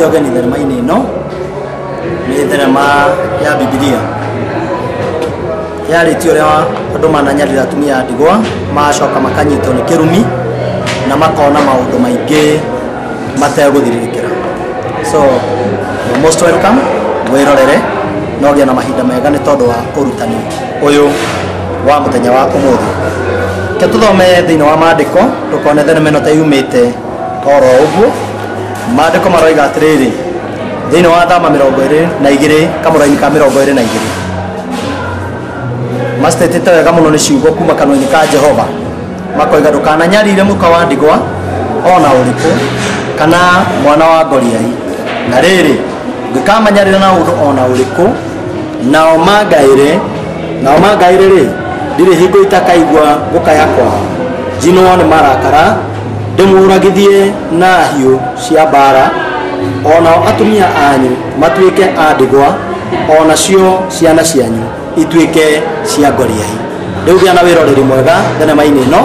Nyitĩte ũgeni thenema-inĩ ĩno nĩ thenema ya Bibilia. Yarĩtio ũrĩa andũ mananyarira atumia a ndigwa macoka makanyitwo nĩ kĩrumi na makona maũndũ maingĩ mategũthirĩrĩkĩra. So you're most welcome, wĩrorere na ũgĩe na mahinda mega nĩ tondũ wa ũrutani ũyũ wa mũthenya wa ũmũthĩ. Ke tũthome thĩinĩ wa maandĩko tũkone thenema ĩno ta yumĩte oro ũguo. Maandĩko maroiga atĩrĩrĩ thĩinĩ wa Thama 22 kamũraini ka 22 mastetete wega mũno nĩ ciugo kuma kanua-inĩ ka Jehova makoiga ndũkananyarire mũka wa ndigwa ona ũrĩkũ kana mwana wa ngoriai, na rĩrĩ ngĩkamanyarĩra na ũndũ ona ũrĩkũ nao mangaĩre rĩ ndirĩ hingo itakaigua gũkaya kwao, njinwo nĩ marakara ndĩmũragithie na hiũ cia mbara, onao atumia anyu matuĩke a ndigwa, onacio ciana cianyu ituĩke cia ngoriai. Rĩu gĩa na wĩroreri mwega thenema-inĩ ĩno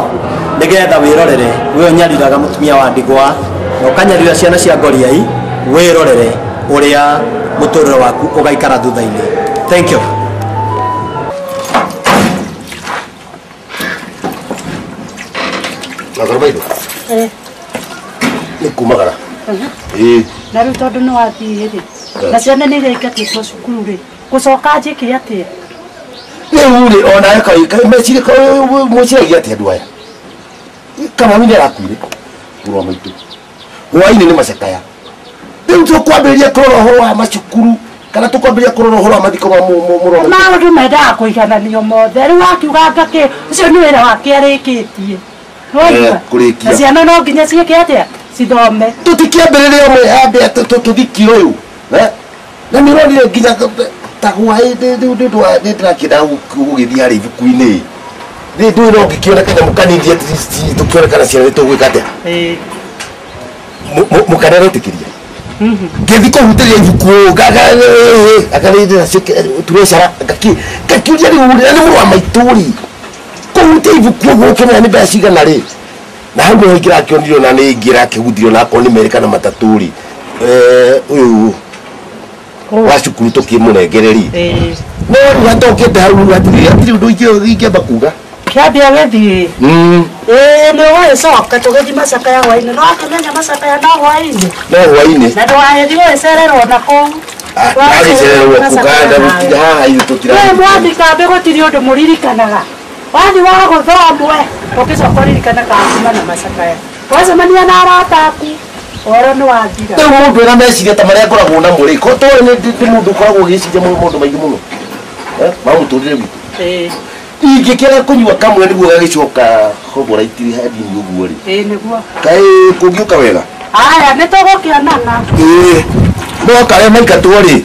nĩgetha wĩrorere we ũnyariraga mũtumia wa ndigwa na ũkanyarira ciana cia ngoriai, wĩrorere ũrĩa mũtũrĩre waku ũgaikara thutha-inĩ. Thank you. Nagarbaito. Ni kumagara. Na rĩu tondũ nĩ wathiĩ rĩ na ciana nĩ iraingatĩtwo cukuru rĩ gũcoka njĩke atĩa? Rĩu rĩ ona kai meciri mũciragia atĩa andũ aya kama mimi arakuire ũrwa maitũ hwainĩ nĩ macakaya. Rĩu tũkwambĩrĩria kũrora ũhoro wa macukuru kana tũkwambĩrĩria kũrora ũhoro wa mathiko ma mũrwa maũndũ mendaga kũigananio mothe. Rĩu akiuga ngakĩ ũcio nĩ wĩra wake arĩkĩtie. Kũrĩkia na ciana no nginya ciĩke atĩa cithome. Tũtikĩambĩrĩria ũmwe ambe tũthiki ũyũ na nĩũronire nginya tagwaĩ ndĩrakĩenda gũgĩthiĩ harĩ ibuku-inĩ ndũĩ no ngĩkĩona kanyamũ kanini at least tũkĩonekana ciana nĩtũgwĩka atĩa mũkana aretĩkĩria ngĩthiĩ kũhutĩria ibuku turecara ngakĩũria rĩu nĩ mũrũ wa maitũ-rĩ kũhutia ibuku ũguo ũkĩmenya nĩ mbeca cigana rĩ, na hau nĩho ingĩrakĩonirio na nĩ ingĩrakĩhutirio na akorwo nĩ merĩ kana matatũ-rĩ ũyũ wa cukuru tũkĩmũnengereri no rĩu atokĩte hau hatirĩ ũndũ ingĩamba kuga kĩambia gĩthiĩ nĩ ũgũgĩcoka tũgĩthiĩ macakaya hwainĩ. No akĩmenya macakaya no hwainĩ na ndũgagĩthiĩ gũgĩcererwo na kũu mwandĩka mbĩ gũtirĩ ũndũ mũririkanaga. Wathiĩ wagũthomwe ũgĩcoka ũririkanaga kuma na macakaya wacemania na arata aku ũhoro nĩ wathira. Rĩu mũndũ ena meciria ta marĩa ngoragwo namo rĩ ko tũĩ nĩ mũndũ ũkoragwo ũgĩciria maũndũ maingĩ mũno ma mũtũrĩre witũ. Ingĩkĩra kũnyua kamwe nĩguo gagĩcoka hoboraitiri hanini ũguo rĩ nĩguo kaĩ kũngĩũka wega. Aya nĩ tũgũkĩonana no karĩa maingatwo rĩ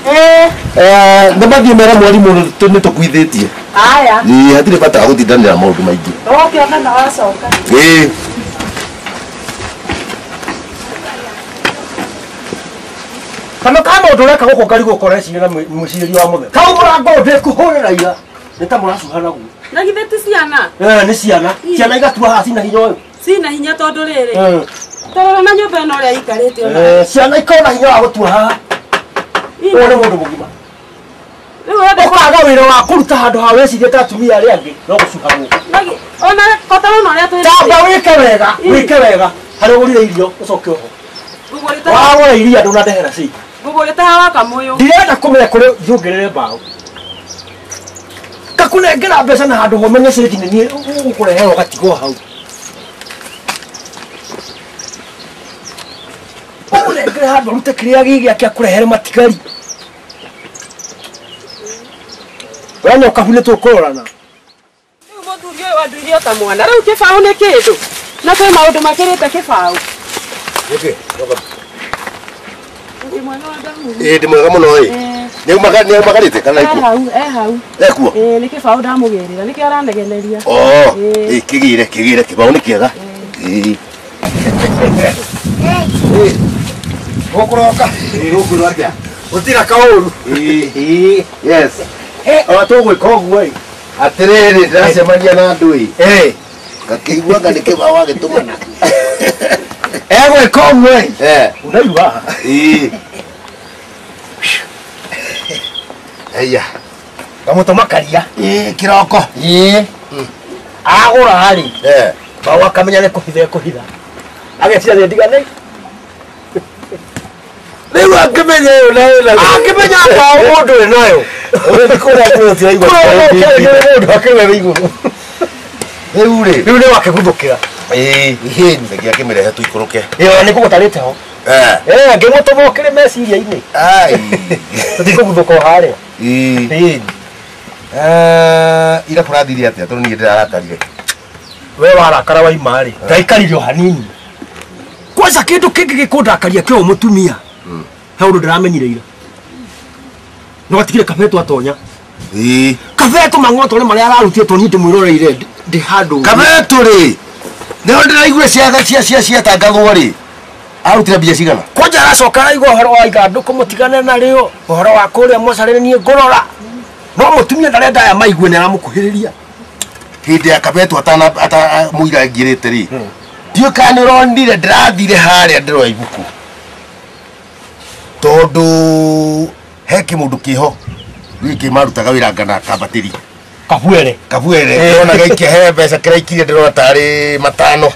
nĩ mathiĩ mera mwarimũ nĩ tũkuithĩtie. Aya hatirĩ bata wa gũtindanĩra maũndũ maingĩ. Tũgũkĩonana wacoka. Kana kama ũndũ ũreka gũkũ ngarigwo ũkoreciria na mũcirĩri wa mũthenya kau mũrango ndĩkũhũrĩra ira nĩ ta mũracuha naguo. Na githĩ ti ciana? Nĩ ciana igatua haha cina hinya ũyũ. Cina hinya tondũ rĩrĩ tondũ na nyũmba ĩno ũrĩa ikarĩte ona ciana ikorwo na hinya wa gũtua haha ũyũ nĩ mũndũ mũgima. Ũkaga wĩra wa kũruta handũ ha wĩcirie ta atumia arĩa angĩ no gũcuha gũkũ. Ona kotaro na ũrĩa twĩ tamba wĩke wega harĩ ũgũrire irio ũcoke oho wagũra iria ndũnandehera ci ngũgũrĩte hawa kamũyũ. Ndirenda kũmenya kũrĩ thiũngĩrĩre mbaũ ngakũnengera mbeca na handũ mũmenye cĩnji nĩ niĩ ũgũkũreherwo gatigwo hau ũgũnengere handũ ũrute kĩrĩa gĩgĩake akũrehere matigari wena ũkahunĩtwo kũrorana. Rĩu mũthuri ũyũ wanduire ta mwana rĩu kĩbaũ nĩ kĩndũ na kwĩ maũndũ makĩrĩte kĩbaũ. Ndĩ mwega mũno ĩ nĩumagarĩte kana ikuo hau ekuo nĩ kĩbaũ ndamũgĩrĩra nĩkĩo aranegeneria. kĩgĩre kĩbaũ nĩ kĩega. Gũkũroka gũkũro atĩa gũtira kaũru. Yes ona tũgwĩka ũguo ĩ atĩrĩrĩ ndĩracemania na andũ ĩ ngakĩiguaga nĩ kĩbaũ agĩtũmana egwĩka ũguo ĩ unaiga Aya. Ngamutuma karia. Kiroko. Agora hari. Bawa kamenya ne kuhitha. Agetira ne ndigane. Leo akimenya yo na. Akimenya kwa mundu nayo. Ore kora kwa igwa. Mundu akimenya iguru. Rĩu nĩ wakĩguthũkĩra ihĩni nginya kĩmĩrehe tũikũrũke nĩ kũgũtarĩte ho ngĩmũtũmokĩre meciria-inĩ tũtikũguthũka harĩa ira kũrathire atĩa tondũ niĩ ndĩrarakarire we warakara waima-rĩ ndaikarire o hanini kwanza kĩndũ kĩngĩ gĩkũndakaria kĩo mũtumia he ũndũ ndĩramenyire ira nĩ watigire kabetu atonya kabetu mang'otore marĩa ararutĩtwo niĩ ndĩmwĩroreire ndĩ handũ kabetu rĩ nĩho ndĩraigua ciatangathwo rĩ arutire mbia cigana kwanja aracoka araigua ũhoro wa ithandũkũ mũtigane narĩo ũhoro wa kũrĩa mocarĩ niĩ ngũrora no mũtumia ndarenda aya maigue nĩ aramũkuhĩrĩria hĩndĩ ya kabetu mũira ngirĩte rĩ ndiũ kana nĩ ũronire ndĩrathire harĩa ndĩroya ibuku tondũ he kĩmũndũ kĩho gĩkĩ marutaga wĩra ngana kambatĩri kabuere ndĩrona gĩkĩhe mbeca kĩraikire ndĩrona tarĩ matano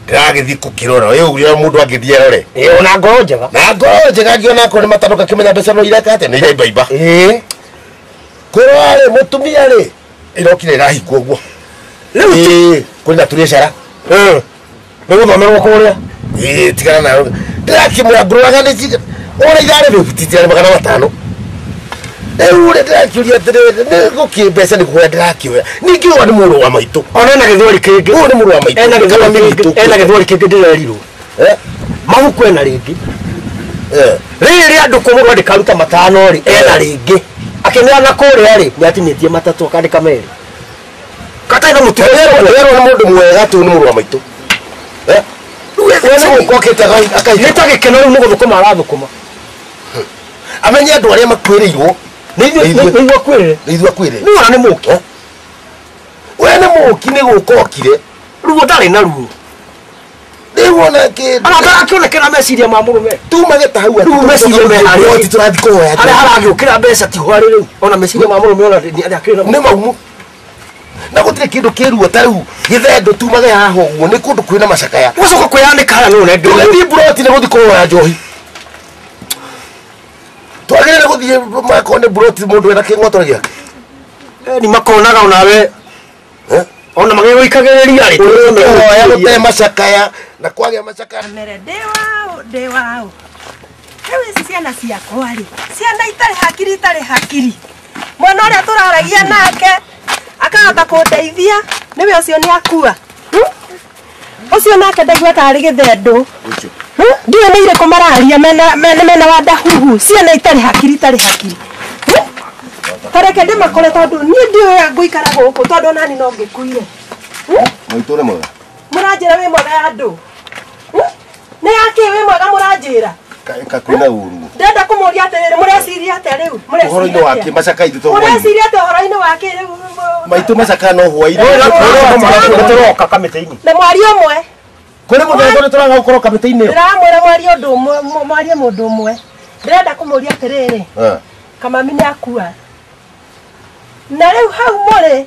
ndĩragĩthiĩ kũkĩrora ũyũ ũrĩa mũndũ angĩthiĩ erore ona ngoro njega ngĩona akorwo nĩ matano gakĩmenya mbeca no ireka atĩa nĩ iraimbaimba kũrora rĩ mũtumia rĩ ĩrokire ĩrahikwo ũguo kũrĩ na tũrĩcara nĩ gũthomerwo kũrĩa tigana nayo ndĩrakĩmwĩra ngũrũraga nĩ ũrĩa irarĩ rĩbutitire magana matano rĩu rĩ ndĩrakĩũria atĩrĩrĩ nĩ gũkĩ mbeca nĩ kũrĩa ndĩrakĩoya ningĩ ũyũ nĩ mũrũ wa maitũ ona ena gĩthwari kĩngĩ ũyũ nĩ mũrũ wa maitũ ena gĩthwari kĩngĩ ndĩrerirwo mahuku ena rĩngĩ rĩrĩ andũ kũmũrwo ndĩkaruta matano rĩ ena rĩngĩ akĩneana kũrĩa rĩ nĩ atinĩtie matatũ akandĩka merĩ katarĩ na mũtumia nĩ mũndũ mwega tũ nĩ mũrũ wa maitũ nĩ ta gĩkeno rĩu mũgũthũkũma arathũkũma amenye andũ arĩa makwĩrĩirwo nĩithua kwĩrĩre nĩ ona nĩ mũki we nĩ mũki nĩ gũka okire ruo ndarĩ na ruo rĩu ona kĩndũ ona ndarakĩonekera meciria ma mũrũme tumage ta hau meciria me harĩa tũrathiĩ kũhoya harĩa haragĩũkĩra mbeca ti harĩ rĩu ona meciria ma mũrũme ona nĩ maumu na gũtirĩ kĩndũ kĩruo ta rĩu gĩthendũ tumage haha ũguo nĩ kũndũ kwĩna macakaya gũcoka kwĩyanĩka harĩa no nende tũgĩthiĩ buroti nĩ gũthiĩ kũhoya njohi twagĩrĩire gũthiĩ makorwo nĩ buroti mũndũ wĩna kĩng'otore gĩake nĩ makonaga onawe ona magĩgũikagĩrĩria rĩ kũhoya gũtee macakaya na kwagĩa macakaya mere ndĩ wao rĩu ici ciana ciakwa rĩ ciana itarĩ hakiri mwana ũrĩa tũraragia nake akahota kũndeithia nĩwe ũcio nĩ akua ũcio nake ndaigua tarĩ gĩthendũ ndiũĩ nĩ irĩkũ mararia mena wa ndahuhu ciana itarĩ hakiri tareke ndĩmakore tondũ niĩ ndiũĩ ngũikara gũkũ tondũ nani no ngĩkuire maitũ nĩ mwega mũranjĩra wĩ mwega ya andũ nĩ yakĩ wĩ mwega mũranjĩra kakwĩna ũru ndenda kũmũria atĩrĩrĩ mũreciria atĩa rĩu ũhoro-inĩ wa kĩ macaka itũ mũreciria atĩa ũhoro-inĩ wa kĩ rĩu maitũ macaka no hwainĩ tũroka kamĩtĩ-inĩ na mwaria ũmwe kũrĩ mũthenya nĩ tũraga gũkorwo kamĩtĩ-inĩ ndĩramwĩra mwaria ũndũ ũmwe mwarie mũndũ ũmwe ndĩrenda kũmũria atĩrĩrĩ kamami nĩ akua na rĩu hau mũrĩ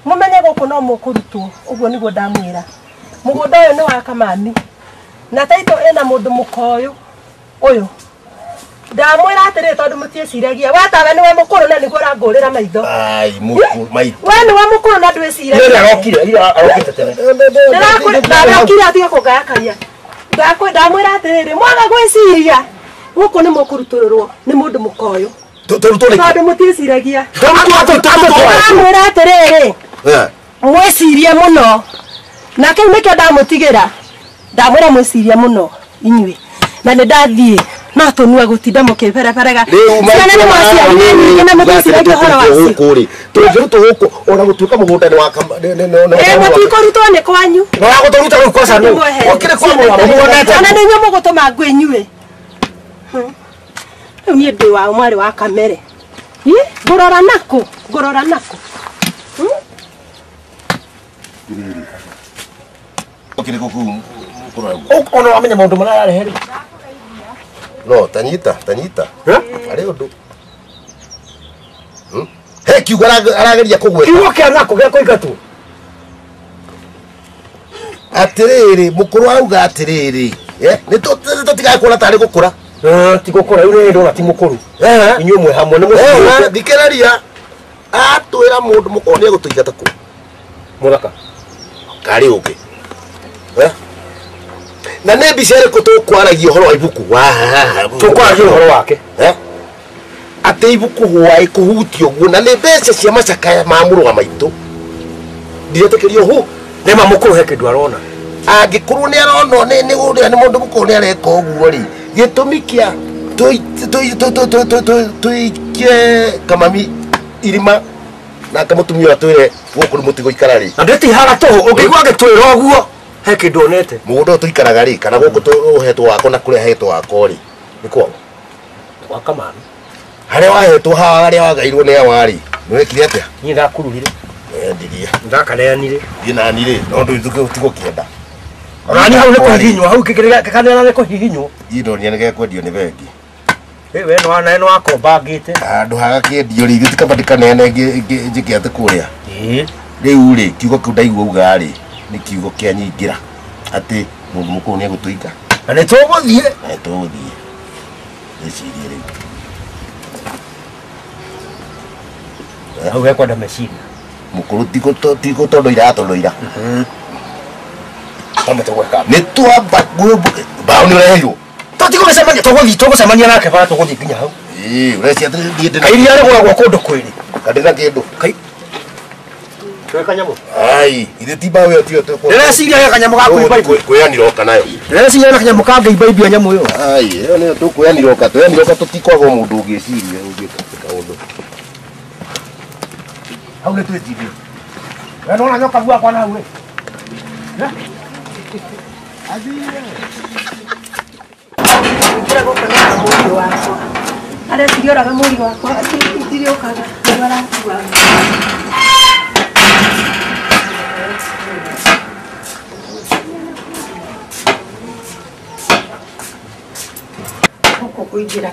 mũmenye gũkũ no mũkũrutwo ũguo nĩguo ndamwĩra mũgũnda ũyũ nĩ wa kamami na taitũ ĩna mũndũ mũkoyũ ũyũ ndamwĩra atĩrĩrĩ tondũ mũtiĩciragia watawe nĩwe mũkũrũ na nĩguo ũrangũrĩra maitho we nĩwe mũkũrũ na ndwĩciragia ndĩrakire atige kũngayakaria ndamwĩra atĩrĩrĩ mwaga gwĩciria gũkũ nĩ mũkũrutũrũrwo nĩ mũndũ mũkoyũ tondũ mũtiĩciragia ndamwĩra atĩrĩrĩ mwĩcirie mũno na kĩu nĩkĩo ndamũtigĩra ndamwĩra mwĩcirie mũno inyuĩ na nĩ ndathiĩ no tũnua gũtinda mũkĩbereberega ciana nĩ mwaciarire nyingĩ na mũtiĩciragia ũhoro wacio tũngĩrutwo gũkũ ona gũtuĩka mũgũnda nĩ wa mũtikũrutwo nĩ kwanyu wagũtũruta rĩu kwaca nũ ũkĩrĩ kwa mũgũnda ona nĩ inyuĩ mũgũtũma ngwĩ inyuĩ rĩu niĩ ndĩ wao mwarĩ wa kamere ngũrora nakũ ũkĩrĩ gũkũ ona wamenya maũndũ mararehe rĩ no tanyita arĩ ũndũ he kiugo arageria kugweta kiugo kia nako gya kuingatwo atiriri mukuru auga atiriri ni tutigae kuona tari gukura ti gukura uri ndo ti mukuru inyu mwe hamwe ni muthikiriria thikiriria atwira mundu mukuru ni gutuigata ku muthaka kari uke na ne bicere ko tukwaragia horo wa ibuku wa tukwaragia horo wake ate ibuku huai kuhutio guo na ne mbeca cia macakaya ma muru wa maitu ndiretekerio hu ne mamukuru he kindu arona angikuru ni arona ni uria ni mundu mukuru ni areka uguo ri gitumi kia tuikie kamami irima na kamutumia atwire guku ni mutigo ikara ri andeti hara to ukigwa gitwira uguo he kindu onete mugundo tuikaraga ri kana guku tuhetwo wako na kuria hetwo wako ri ni kwa wakamana haria wahetwo hawa haria wagairwo ni awari ni wekire atia ni ndakururire ndirie ndakaneanire dinani ri no ndu tigo kienda Rani hau niko hihinywo hau kikirega kanena niko hihinywo indo ni nge kwendio ni bengi we no ana eno akombangite andu haga kiendio ri thikambatika nene njike ate kuria riu ri kiugo kiu ndaigua uga ri ni kiugo kia nyingira ati mundu mukuru ni gutuika na ni tuguthie ecirie ri hau hekwenda meciria mukuru tiko tondo ira ni twamba bao ni reheirwo tatigo gecemania tugucemania nake bara tuguthie nginya hau ureci ati ndiende iria riguragwo kundu kwiri kadira kindu kai kanyamu ai ile tiba wewe tio to ndĩreciria he kanyamu ga kuimba kweaniroka nayo ndĩreciria na kanyamu ka ngĩimba nyamũ ĩyo ai ĩyo nĩyo tũkweaniroka tũtikwaga mũndũ ũngĩciria ũngĩka ũndũ hau nĩ twĩtithio we nona nyoka guakwa na hau ĩ areciria oraga mũri wakwa itirĩũkaga nĩguo arakuaga gũkũ kũingĩra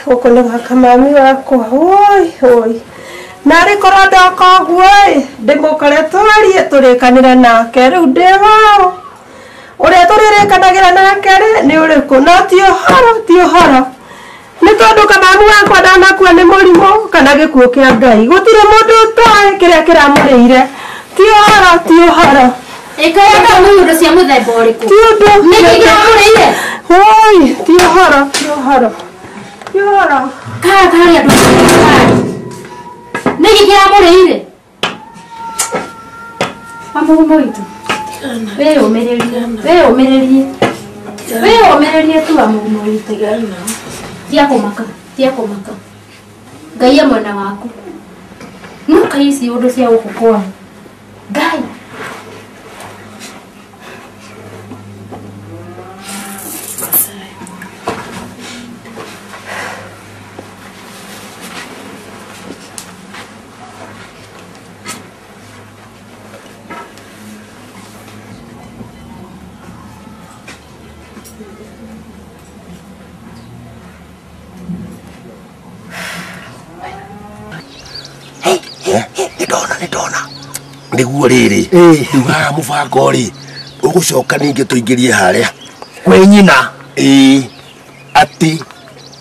gũkũ nĩ gwaka mami wakwa narĩ korwo ndoka ũguo ndĩmũkore twarie tũrĩkanĩre nake rĩu ndĩ wao ũrĩa tũrĩrĩkanagĩra nake nĩ ũrĩkũ no ti ũhoro nĩ tondũ kamami wakwa ndanakua nĩ mũrimũ kana gĩkuũ kĩa Ngai gũtirĩ mũndũ ũtoĩ kĩrĩa kĩramũrĩire ti ũhoro ĩkaya nĩ ũndũ cia mũthemba ũrĩkũ ti ũndũ nĩkĩ kĩramũrĩire ti ũhoro kaya andũ nĩkĩ kĩramũrĩire mamugumo witũ wĩyũmĩrĩrie tu wa mũgumo witũ tia kũmaka Ngai e mwena waku no kaici ũndũ cia gũkũ kwanyu Ngai ndona niguo riri riu haha mubango ri ugucoka ningi tuingirie haria kwi nyina ati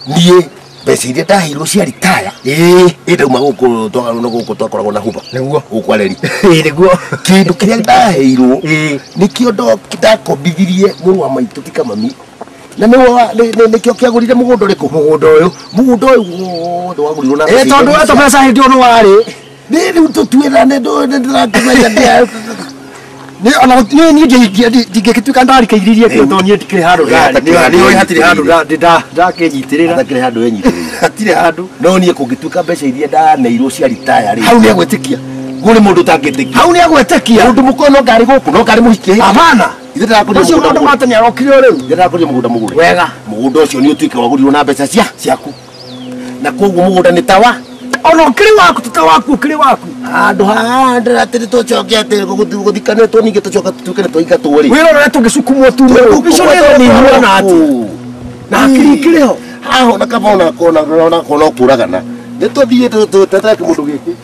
nie mbeca iria ndaheirwo cia ritaya ndauma guku twakoragwo na huba niguo gukwareri niguo kindu kiria ndaheirwo nikio ndakombithirie mũrũ wa maitũ ti kamami na nikio kiagurire mũgũnda ũrĩkũ mũgũnda ũyũ wothe wagũrirwo na tondũ weto mbeca hĩndĩ ũnũ warĩ riu tũtuĩrane ndĩrakĩmenya ona niĩ ndingĩgĩtuĩka ndarikĩiririe kĩo tondũ niĩ ndikĩrĩ handũ ndarĩ hatirĩ handũ ndakĩnyitĩrĩra hatakĩrĩ handũ enyitĩrĩra hatirĩ handũ no niĩ kũngĩtuĩka mbeca iria ndaneirwo cia ritaya rĩ hau nĩ agwĩtĩkia gũrĩ mũndũ ũtangĩtĩkia hau nĩ agwĩtĩkia mũndũ mũkoro no ngarĩ gũkũ no ngarĩ mũhikia abana ithe ndakũria ũcio mũndũ matanya arokire o rĩu ndĩrakũria mũgũnda mũgũre wega mũgũnda ũcio nĩ ũtuĩke wagũrirwo na mbeca ciaku na koguo mũgũnda nĩ tawa Ono kiri waku tuta waku kiri waku. Ando handa atiri to choke atiri guthikane to ninge to choka tukene to igatori. Wira na tugisukumwo tu. Bicho ni huona ati. Na kiri ho. Haho na kama ona kona kuragana. Neto thie to tataki mundu giki.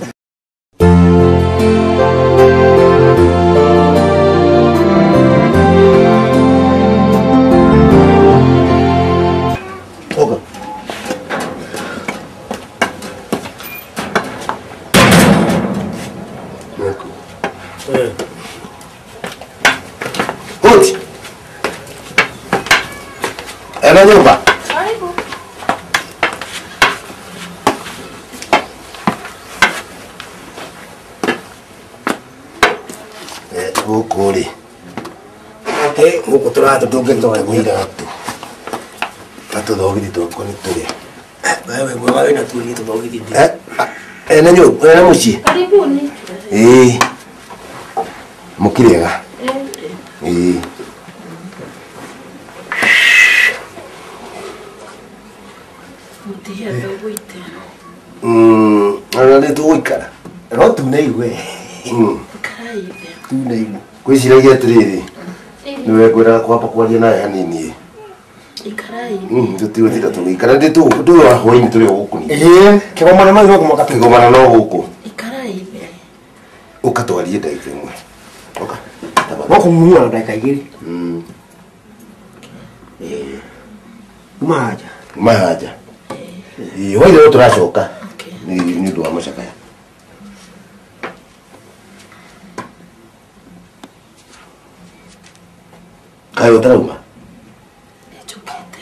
Hoti. Ana nyumba. Karibu. Ukuri. Huko turatu tugetoa mwira tu. Tatu dogidi to koni tuli. Wewe na tuli to dogidi. Ana nyumba, ana mushi. Karibuni. Mukirega. Mutia ndogwite. Ana ne tuikara. No tunaiwe. Karaibe. Tunaiwe. Kwiciragia atiriri. Niwe ngwira kwamba kwaria naye hanini. Ikaraibe. Tutiwe tira tuikara nditu ndu wa hoi turi gukuni. Kigomana no no kumaka Kigomana no guku. Ikaraibe. Ukatwarie ndaive mwe. Oka. Wako muua na dakika igiri. Umaja. Mahaja. Wale turacoka. Ni ndu wa macakaya. Kayo trauma. Echukete.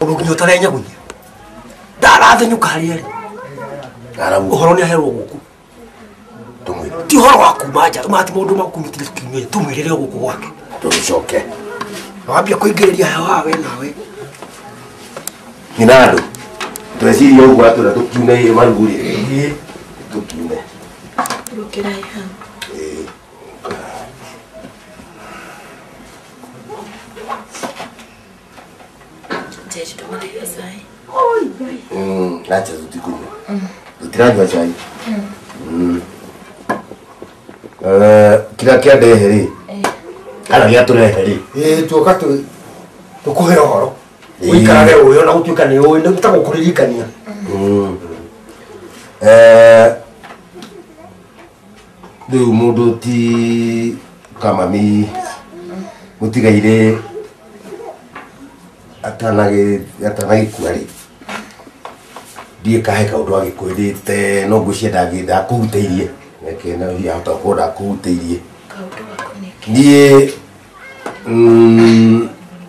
Uruginyo tarenya gunya. Ndarathe nyuka hariari. Arabu. Uhoro ni aherwo guku. Tumwire. Ti horo waku maja, mati mundu makumutire kinyo tumwirire guku gwake. Tucoke. Wambia kuingiriria hawa we nawe. Ni nadu. Tweciria uguo atura tukiune maruguri. Tukiune. Rukirai ha. Jeje tumaliza sai. Acha tutikunywe. Tutiranywa chai. Kila kia ndeheri. Kana gia tureheri. Tuoka tukuhe horo. Uikarage uyo na utuika ni uyo ndio tutakukuririkania. Riu mundu ti kamami mutigaire atanagi kwari die kahe kaundu agikwirite no ngwicienda ngitha kuhuteirie neke na hiya hota kuda kuhuteirie Kaudu wako ni. nie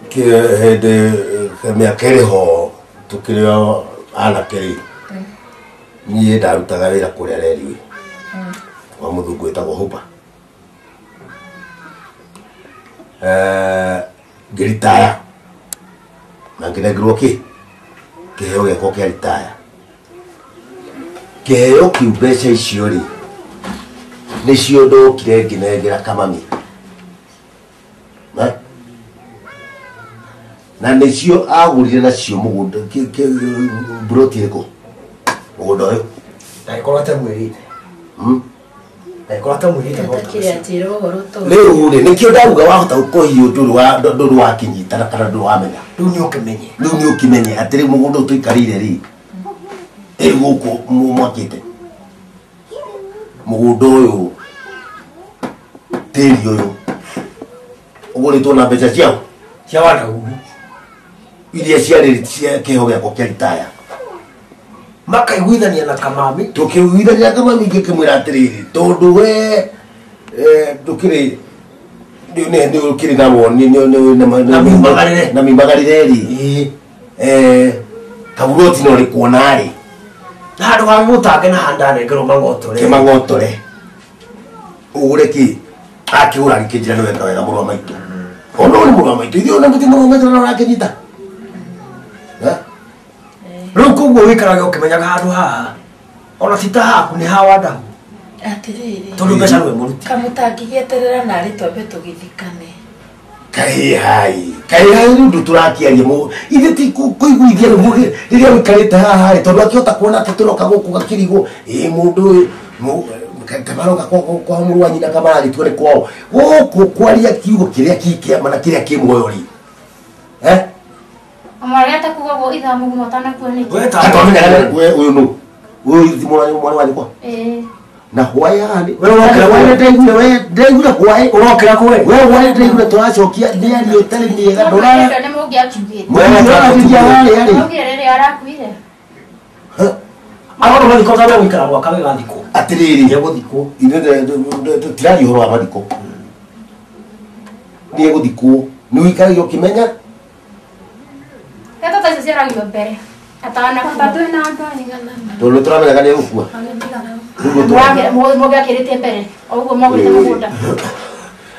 ke hede miaka iriho tukirio anake nie ndarutaga wira kuria reri wa muthungu witagwo Huba ngiritaya na nginengirwo kiheo giakwa kia ritaya kiheo kiu mbeca icio ri nicio ndokire nginengera kamami na nicio agurire nacio mugunda buroti iriku mugunda uyu Ndagĩkorwo atamwĩrĩte. Ndagĩkorwo atamwĩrĩte Atakire atira uhoro to. riu ri nikio ndaruga wahota gukohio nduru wa kinyitana kana nduru wamenya rĩu nĩ ũkĩmenye. riu ni ukimenye atiri mugunda tuikarire ri guku mwakite mugunda uyu tiri uyu uguritwo na mbeca ciao Cia wanagu. iria ciarĩ cia kĩheo gĩakwa kĩa ritaya Makaiguithania na kamami. tũkĩiguithania kamami ngĩkĩmwĩra atĩrĩrĩ tondũ we ndũkĩrĩ nĩ ũkĩrĩ na woni na mimbagarĩre ri kaburoti no rĩ kuona rĩ Na handũ ha gũtange na handanengerwo mang'otore. kĩmang'otore ũgũre kĩ akĩgũra gĩkĩnjĩra nĩ weka wega mũrũ wa maitũ ona ũrĩ mũrũ wa maitũ ithuĩ ona gũtĩ mũrũ wa maitũ na ũrakĩnyita rĩu koguo wikaraga ukimenyaga handu haha ona tita haku ni hawanda atiriri tondu mbeca nwe muruti kamutangigieterera nari twambe tugithikane kai ndu turakiaria mu ithe ti kuiguithia rugi riria wikarite haha tondu akiota kuona ati turoka guku gakirigo mundu kamaroka kwa muru nyina kamara gitwere kwao guku kwaria kiugo kiria kikia mana kiria kimuoyori Amaria ta kugo ithamu gumotana kuone atamenya uyu nu uyu mwana wa nyikwa na hwaya ani wewe wakira wewe ndaigura hwaya urokira kuwe wewe ndaigura twacokia ni ari utari niega ndora ne mugi akigite wewe uragiria hali ari mugi rere arakuire aho no ndiko zabe wikara gwaka we gathiko atiriri ye guthiko ine tirari horo wa mathiko ni guthiko ni wikara ukimenya Kata tasi sira ngiyo mbere. Atana bado na ndani ngana tolo turamenya kane ukua Mwage akirite mbere. Oguo mwagurite mugunda.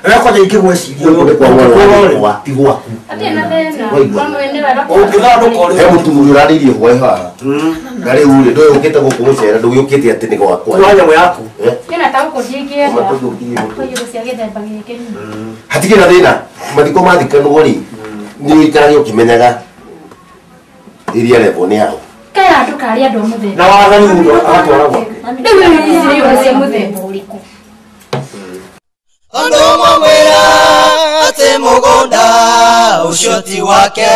Rekwa ikigweciria uyu kwa mwana wa tigwa Ati na thena. Kwa mwene wala. ungithano kori he mutumuri uraririe hwa haha ngari uri ndo ukite gukumucera ndo ukite ati ni gwakwa kwa nyamwe yaku Kina tawo kujikia. Kwa hiyo siageta bagike. hatikira thina mathiko mathikanu ri ni wikara ukimenyaga iria level ni yao Kaya andu kari andu muthe. na wathani ndo atwara gwake Ndiwe cia muthe uriku. Andu mamwira ati mugunda ucio ti wake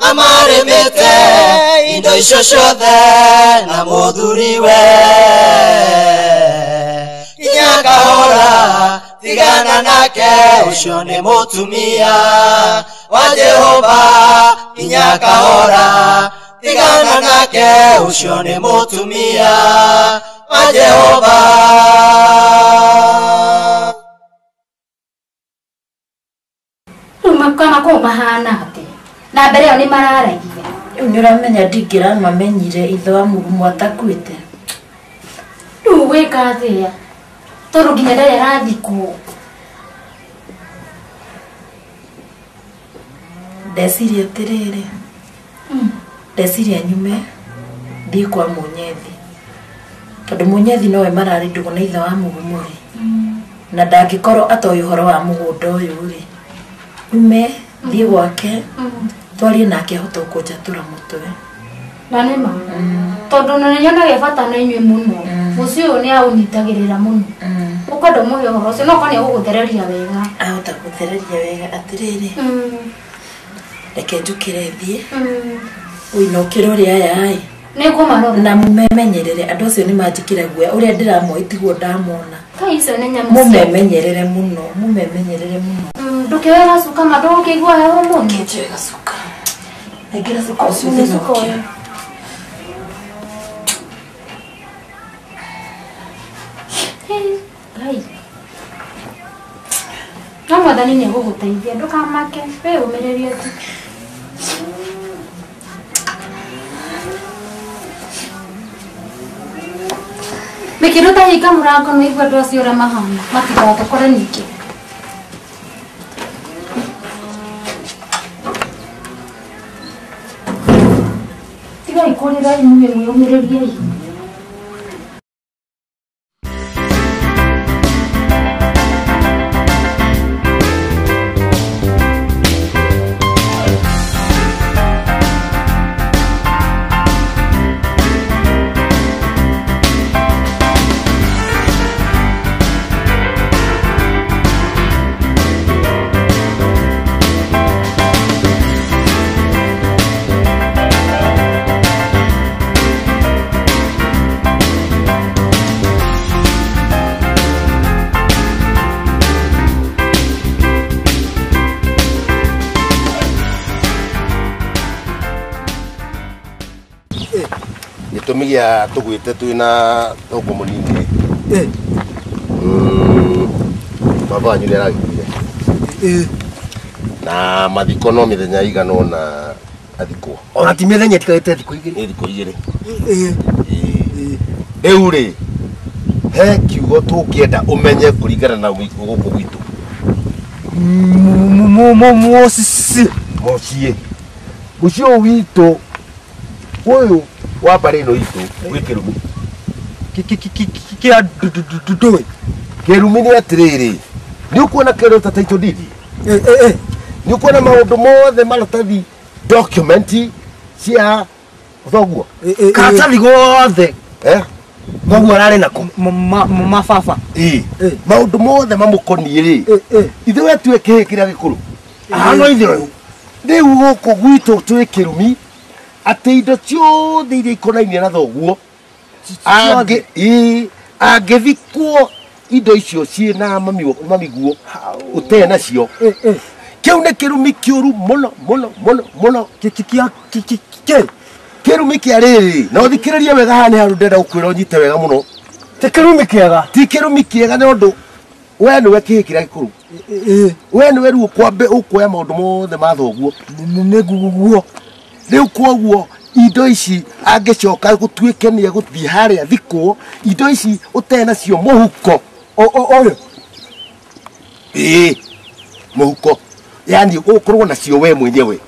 amaremete indo icio ciothe na muthuriwe inya kahora tigana nake ucio ni mutumia wa Jehova inya kahora tigana nake ucio ni mutumia wa Jehova Kama ko mahana ati na mbere yo ni mararagia ni uramenya ndingira mamenyire itho wa mugumu atakwite riu wika thia tondu nginya ndari arathikwo ndeciria atiriri ndeciria nyume thii kwa munyethi tondu munyethi nowe marari ndugu na itho wa mugumu ri na ndangikorwo atoĩ ũhoro wa mũgũnda ũyũ ri nyume thii gwake twarie nake ahota kũnjatũra mũtwe na nĩ ma tondu nĩ nyonaga bata na inyuĩ mũno ũcio nĩ aũnyitagĩrĩra mũno ũkenda mũhe ũhoro ũcio no kana ũgũthereria wega ahota gũthereria wega atirĩrĩ reke njũkĩre thiĩ ũinũkĩre ũrĩa aya nĩ ngũmarora na mũmemenyerere andũ acio nĩ manjĩkĩra guoya ũrĩa ndĩramoĩ tiguo ndamona ta icio nĩ nyamũ mũmemenyerere mũno ndũkĩoe gacuka ma ndũgũkĩigua heho mũno kĩnjoe gacuka aingĩra cuka ũcio thĩinokĩa Ngai no mwathani nĩ egũgũteithia ndũkamake we ũmĩrĩrie tu Mikiru ta hika murango no igwa ndo acio ũrĩa mahana matigatũkore ningĩ tiga ikurĩra inyuĩ mwĩyũmĩrĩriei gitumigia tugwite twina thoko munini baba wanyu nĩ aragĩkuire na mathiko no mĩthenya igana ũna athikwo ona ti mĩthenya ĩtigarĩte thikũ igĩrĩ nĩ thikũ igĩrĩ rĩu rĩ he kiugo tũngĩenda ũmenye kũringana na gũkũ gwitũ mũciĩ mucio witũ ũyũ wa mbarĩ ĩno itũ gwĩ kĩrumi kia ndũĩ kĩrumi nĩ atĩrĩrĩ nĩ ũkuona kĩrũ ta title deed nĩ ũkuona maũndũ mothe maratathi document cia thoguo karatathi gothe thoguo ararĩ nako mababa maũndũ mothe mamũkoniĩ rĩ ithe we tuĩ kĩhĩ kĩrĩa gĩkũrũ no ithe rĩu gũkũ gwitũ twĩ kĩrumi atĩ indo ciothe iria ikonainie na thoguo angĩthikwo indo icio ciĩna mamiguo ũtee nacio kĩu nĩ kĩrumi kĩũru mũno mũno mũno mũno kĩrumi kĩa rĩrĩ na ũthikĩrĩrie wega haha nĩ handũ ndĩrenda gũkwĩra ũnyite wega mũno ti kĩrumi kĩega ti kĩrumi kĩega nĩ ũndũ we nĩwe kĩhĩ kĩrĩa gĩkũrũ we nĩwe rĩu ũkuoya maũndũ mothe ma thoguo nĩguo rĩu kwoguo indo ici angĩcoka gũtuĩke nĩ egũthiĩ harĩa thikwo indo ici ũtee nacio mũhuko ũyũ mũhuko yani ũkorwo nacio we mwenyewe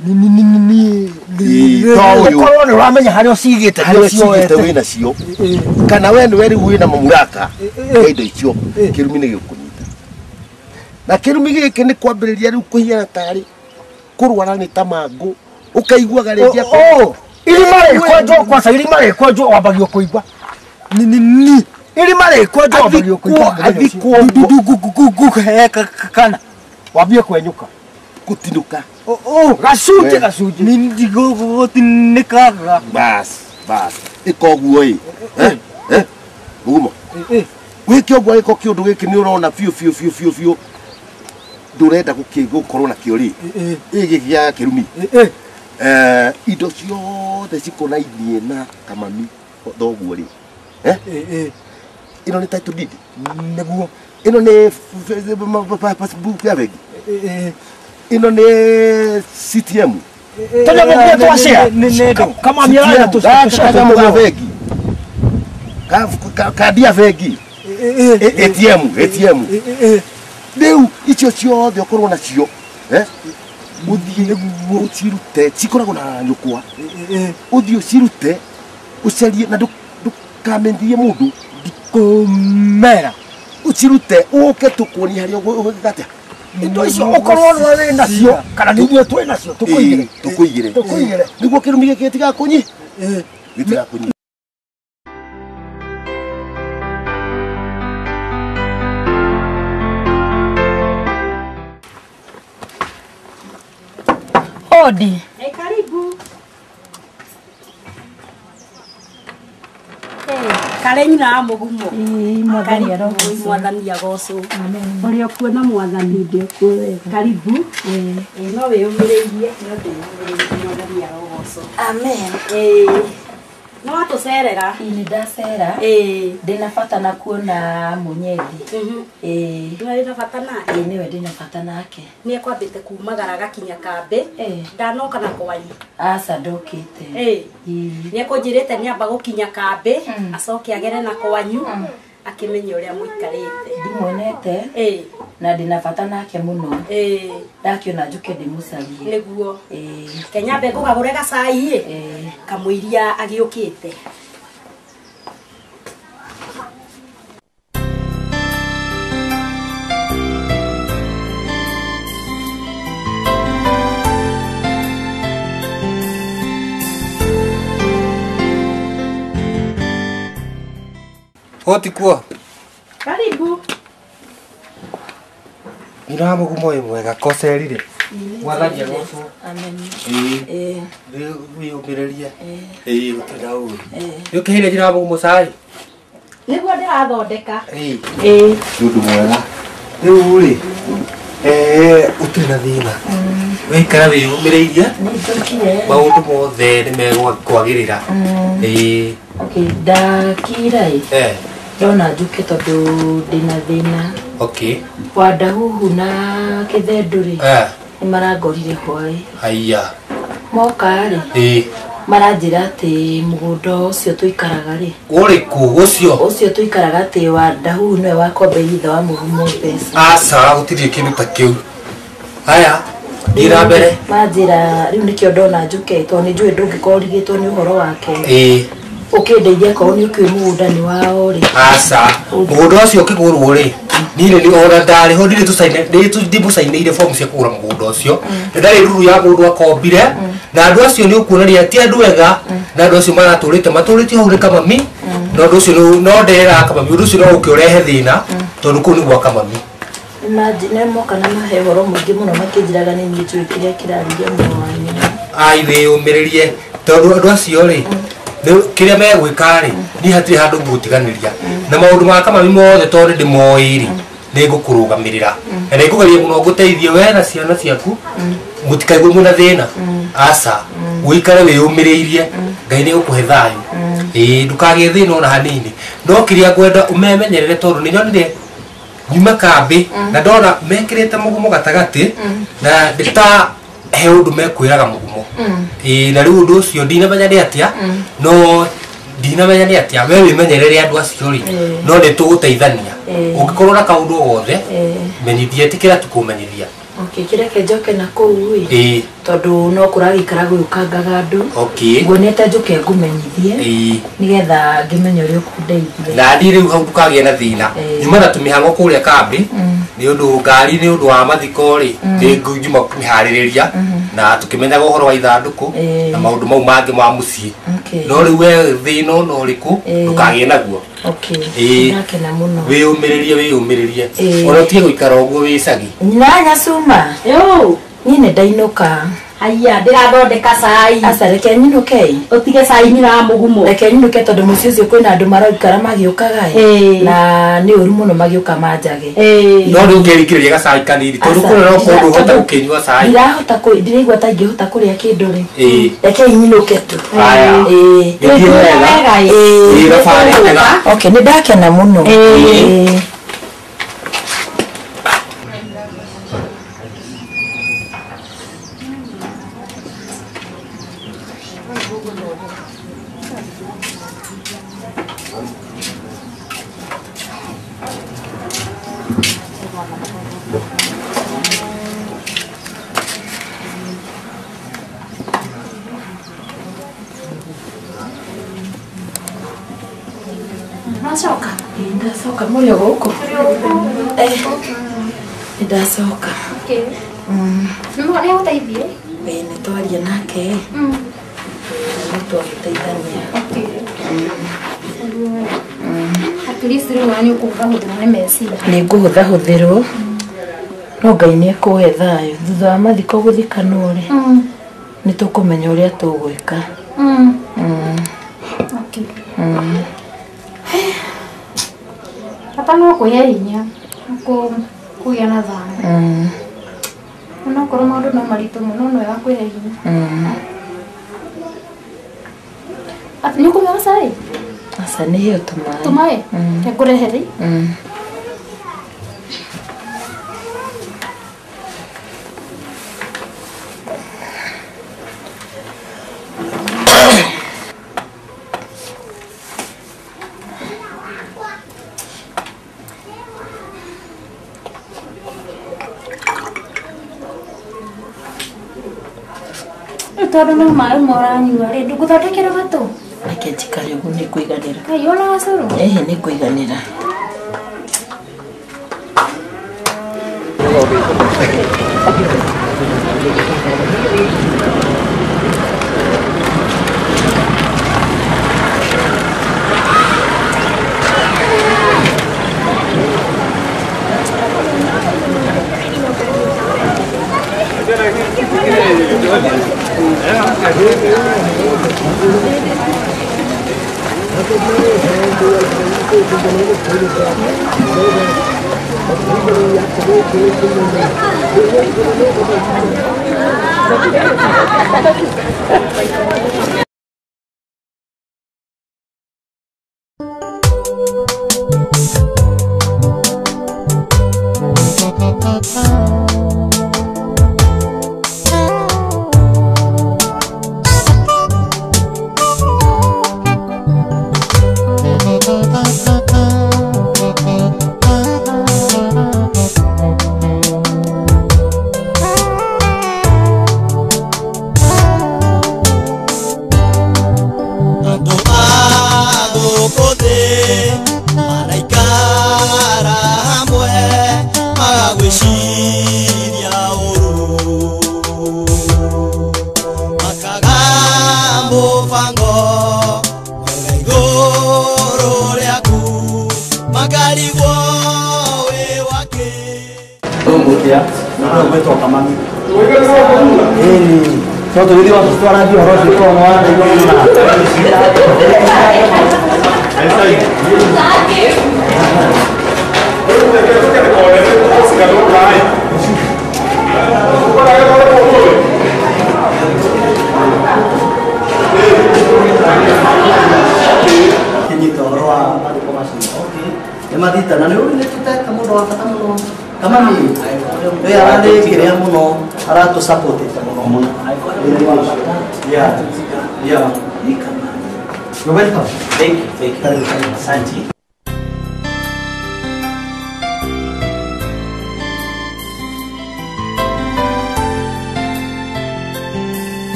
ũkorwo nĩ ũramenya harĩa ũcigĩte wĩ nacio kana we nĩwe rĩu wĩna mamuraka ya indo icio kĩrumi nĩ gĩkũnyita na kĩrumi gĩkĩ nĩ kwambĩrĩria rĩu kũhiana tarĩ kũrwara nĩ ta mangũ ũkaiguaga rĩngĩ irima rĩkwenjwo kwanza irima rĩkwenjwo wambagio kũigua irima rĩkwenjwo wambagio kũigua athikwo kana wambie kwenyũka gũtinũka gacunjĩ nĩndigũtinĩkaga bas ĩka ũguo ũgumo gwĩke ũguo gĩko kĩũndũ gĩkĩ nĩ ũrona biũ ndũrenda gũkorwo nakĩo rĩ gĩkĩ gĩa kĩrumi indo ciothe cikonainie na kamami thoguo rĩ ĩno nĩ title deed nĩguo ĩno nĩ passport ya bengi ino ni CTM tũnyamũkia twacea kamami ararĩa tũnyamũ bengi kandi ya bengi ATM rĩu icio ciothe ũkorwo nacio ũthiĩ ũcirute cikoragwo na nyũkwa ũthiĩ ũcirute ũcarie na ndũkamenyithie mũndũ ndikũmera ũcirute ũke tũkuonie harĩa ũgĩka atĩa indo icio ũkorwo nĩ nacio kana nĩguo twĩ nacio tũkũigĩre nĩguo kĩrumi gĩkĩ gĩtigakũnyi gĩtigakũnyi Odi. Karibu. Kareni na mugumo. Mwathani agoco. Uri okuona mwathani ndikuwe. Karibu. No we umireirie no ndĩyumĩrĩirie mwathani agoco. Amen. No atucerera. Ni ndacera. Ndina bata na kuona munyethi. Ndina bata nake. Niwe ndina bata nake. Ni ekwambite kumagara gakinya kambe. Ndanoka na kwanyu. Aca ndokite. Ni ekunjirite ni amba gukinya kambe acoke agere na kwanyu akimenya uria muikarite. Ndimuonete. Na ndina bata nake muno. Ndakiona njuke ndimucarie. Niguo. Kenya mbe ngugagure gacai kamwiria agiukite. Hoti kuo. Karibu. Ira mugumo mwega kocerire. Mwathani agoco. Amen. Wiyumĩrĩrie. Gũtirĩ ũru. Nĩũkĩheire njĩra mugumo cai. Nĩguo ndĩrathondeka. Ũndũ mwega. Rĩu rĩ ũtirĩ na thĩna. Waikara wĩyumĩrĩirie. Maũndũ mothe nĩ mekwagĩrĩra. Okay, ndakira ndona njuke tondũ ndĩna thĩna. Okay. Wanda huhu na kĩthendũ rĩ nĩ marangorire hwaĩ. Haiya. Moka rĩ maranjĩra atĩ mũgũnda ũcio tũikaraga rĩ. Ũrĩkũ ũcio? Ũcio tũikaraga atĩ Wanda huhu nĩwe wakombeire ithe wa mũgumo mbeca. Aca gũtirĩ kĩndũ ta kĩu. Haya Dira mbere. Manjira riu nikio ndona njuke to ni njui ndungĩkorigĩtwo nĩ ũhoro wake. Ũkĩndeithia korwo nĩ ũkĩrĩ mũgũndani wao rĩ. Aca mũgũnda ũcio ũkĩgũrwo rĩ niĩ nĩ ona ndarĩ ho ndimũcainĩire form cia kũgũra mũgũnda ũcio nĩ ndarĩ ruru ya mũndũ akombire na andũ acio nĩ ũkuoneria ti andũ ega na andũ acio matũrĩtio hau nĩ Kamami na ũndũ ũcio no ndera Kamami ũndũ ũcio no ũkĩũrehe thĩna tondũ kũu nĩ gwa Kamami. Nĩ moka na mahe ũhoro mũingĩ mũno makĩnjĩraga nĩ niĩ njũĩ kĩrĩa kĩrarĩria mũno wanyu. Ai wĩyũmĩrĩrie tondũ andũ acio rĩ kĩrĩa megwĩka rĩ niĩ hatirĩ handũ ngũtiganĩria na maũndũ ma Kamami mothe tondũ ndĩmoĩ rĩ nĩ ngũkũrũgamĩrĩra na nĩ ngũgeria mũno ngũteithie we na ciana ciaku mũtikaigue mwĩna thĩna. Aca ũikare wĩyũmĩrĩirie Ngai nĩ gũkũhe thayũ. Ndũkagĩe thĩna ona hanini no kĩrĩa ngwenda ũmemenyerere tondũ nĩ nyonire nyuma kambĩ na ndona mekĩrĩte mũgumo gatagatĩ na ndĩta he ũndũ mekwĩraga mũgumo. Na rĩu ũndũ ũcio ndinamenya nĩ atĩa no ndinamenya nĩ atĩa we wĩmenyerere andũ acio rĩ no nĩ tũgũteithania ũngĩkorwo na kaũndũ o gothe menyithie ĩtĩkĩra tũkũmenyithia. Kĩreke njoke na kũu ĩ tondũ no kũragĩikara gũgĩũkangaga andũ nguonete njoke ngũmenyithie nĩgetha ngĩmenye ũrĩa ũkũndeithia. Na niĩ rĩu hau ndũkagĩe na thĩna nyuma na tũmĩhang'o kũrĩa kambĩ nĩ ũndũ ngari nĩ ũndũ wa mathiko rĩ nĩ nguma kũmĩharĩrĩria na tũkĩmenyaga ũhoro wa ithandũkũ na maũndũ mau mangĩ ma mũciĩ no rĩu we thĩna ona ũrĩkũ ndũkagĩe naguo. Wĩyũmĩrĩrie ona ũtige gũikara ũguo wĩ cagi. Nyanya Cuma niĩ nĩ ndainũka. Aya ndĩrathondeka cai. Aca reke nyinũke ũtige cai nĩ wa mũgumo. Reke nyinũke tondũ mũciĩ ũcio kwĩna andũ maroikara magĩũkaga na nĩ ũru mũno magĩũka manjage. No rĩu ũngĩrikĩrĩria gacai kanini tondũ kũrĩ no kũndũ ũhota gũkĩnyua cai. Ndiraigua ta ingĩhota kũrĩa kĩndũ rĩ. Reke nyinũke tu. Okay, nĩ ndakena mũno. Ndacoka mũrĩ o gũkũ ndacoka nĩ gũteithie nĩ twaria nake nĩ twagĩteithania nĩ ngũhũthahũthĩrwo no Ngai nĩ ekũhe thayũ thutha wa mathiko gũthikanwo rĩ nĩ tũkũmenya ũrĩa tũgwĩka. Bata no kũhe hinya kũgĩa na thayũ onokorwo maũndũ no maritũ mũno no wega kwĩhe hinya. Nĩ ũkũnyua cai? Aca nĩ heo tũmaĩ ngũrehere. Tondũ no maĩ moranyua rĩ ndũgũthondekera gatũ. Reke njikare ũguo nĩ ngũiganĩra. Kai ona gacũrũ? Nĩ ngũiganĩra. gwetwo Kamami no tũgĩthiĩ wa tũtwarathi ũhoro ũcio kwa mwana kinyita ũhoro wa mathiko macio nĩ mathita na nĩ ũrĩ nĩ tũteta mũndũ wa bata mũno Kamami nĩ arandĩkĩrĩa mũno aratũsapotĩte mũno yeah you're welcome thank you asante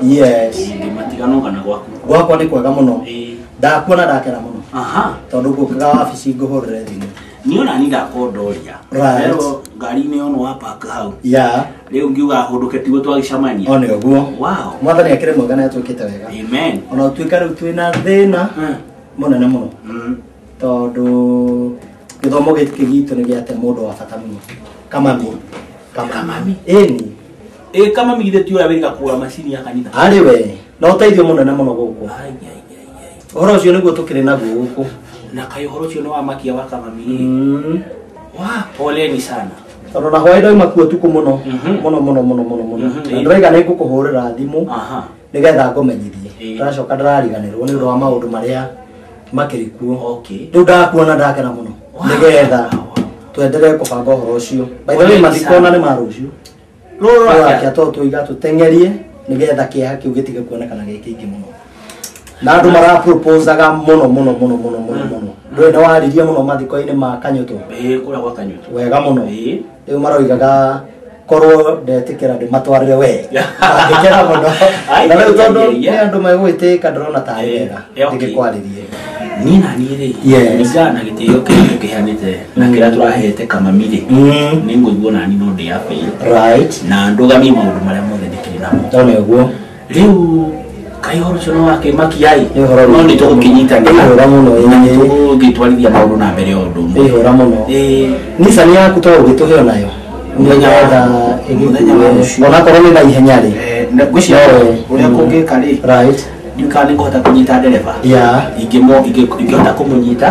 yes gwakwa nĩ kwega mũno ndakuona ndakena mũno tondũ ngũkaga wabici ngũhũrĩre thimũ niona ni ndakondoria rero ngari-inĩ ono wa park hau ya rĩu ngiuga hũndũke tiguo twagĩcamania one ũguo wow mwathani akĩrĩ mwega na atwĩkĩte wega amen ona ũtuĩka rĩu twĩna thĩna mũnene mũno tondũ gĩthomo gĩkĩ gitũ nĩ gĩate mũndũ wa bata mũno Kamami ĩni Kamami githĩ ti ũrĩa wĩiga kũgũra macini ya kanitha arĩ we na ũteithio mũnene mũno gũkũ ũhoro ũcio nĩguo tũkĩrĩ naguo gũkũ na kaĩ ũhoro ũcio nĩ wa makia wa Kamami poleni sana tondũ na hwaĩ ndauma kuo tukũ mũno mũno na ndĩraiga nĩ ngũkũhũrĩra thimũ nĩgetha ngũmenyithie ndĩracoka ndĩrariganĩrwo nĩ ũndũ wa maũndũ marĩa makĩrĩ kuo rĩu ndakuona ndakena mũno nĩgetha twenderee kũbanga ũhoro ũcio by the way mathiko ona nĩ ma rũciũ rũrake atũ tũiga tũteng'erie nĩgetha kĩeha kĩu gĩtige kuonekana gĩ kĩingĩ mũno na andũ maraproposaga mũno ndũĩ nĩ waririe mũno mathiko-inĩ ma Kanyũtũ kũrĩa gwa Kanyũtũ wega mũno rĩu maroigaga korwo ndetĩkĩra ndĩmatwarĩre we ngĩkena mũno na rĩu tondũ nĩ andũ megwĩtĩka ndĩrona tarĩ wega ndĩgĩkwarĩrie niĩ na niĩ rĩ nĩngaa na gĩtĩo kĩrĩa kĩhanĩte na kĩrĩa tũrahete Kamami rĩ nĩ ngũigua nani no ndĩ fail na ndũgamie maũndũ marĩa mothe ndĩkĩrĩ namo ndona ũguo rĩu kaĩ ũhoro ũcio no wake makiai no nĩ tũgũkĩnyitanĩra tũgĩtwarithia maũndũ na mbere o ũndũ ũmwe ĩhũra mũno nicani yaku to ũgĩtũhe onayo nĩgetha ĩgĩkue onakorwo nĩ na ihenya rĩ ngwĩciria ũrĩa kũngĩka rĩ ndiũkaga nĩ ngũhota kũnyita ndereba ingĩhota kũmũnyita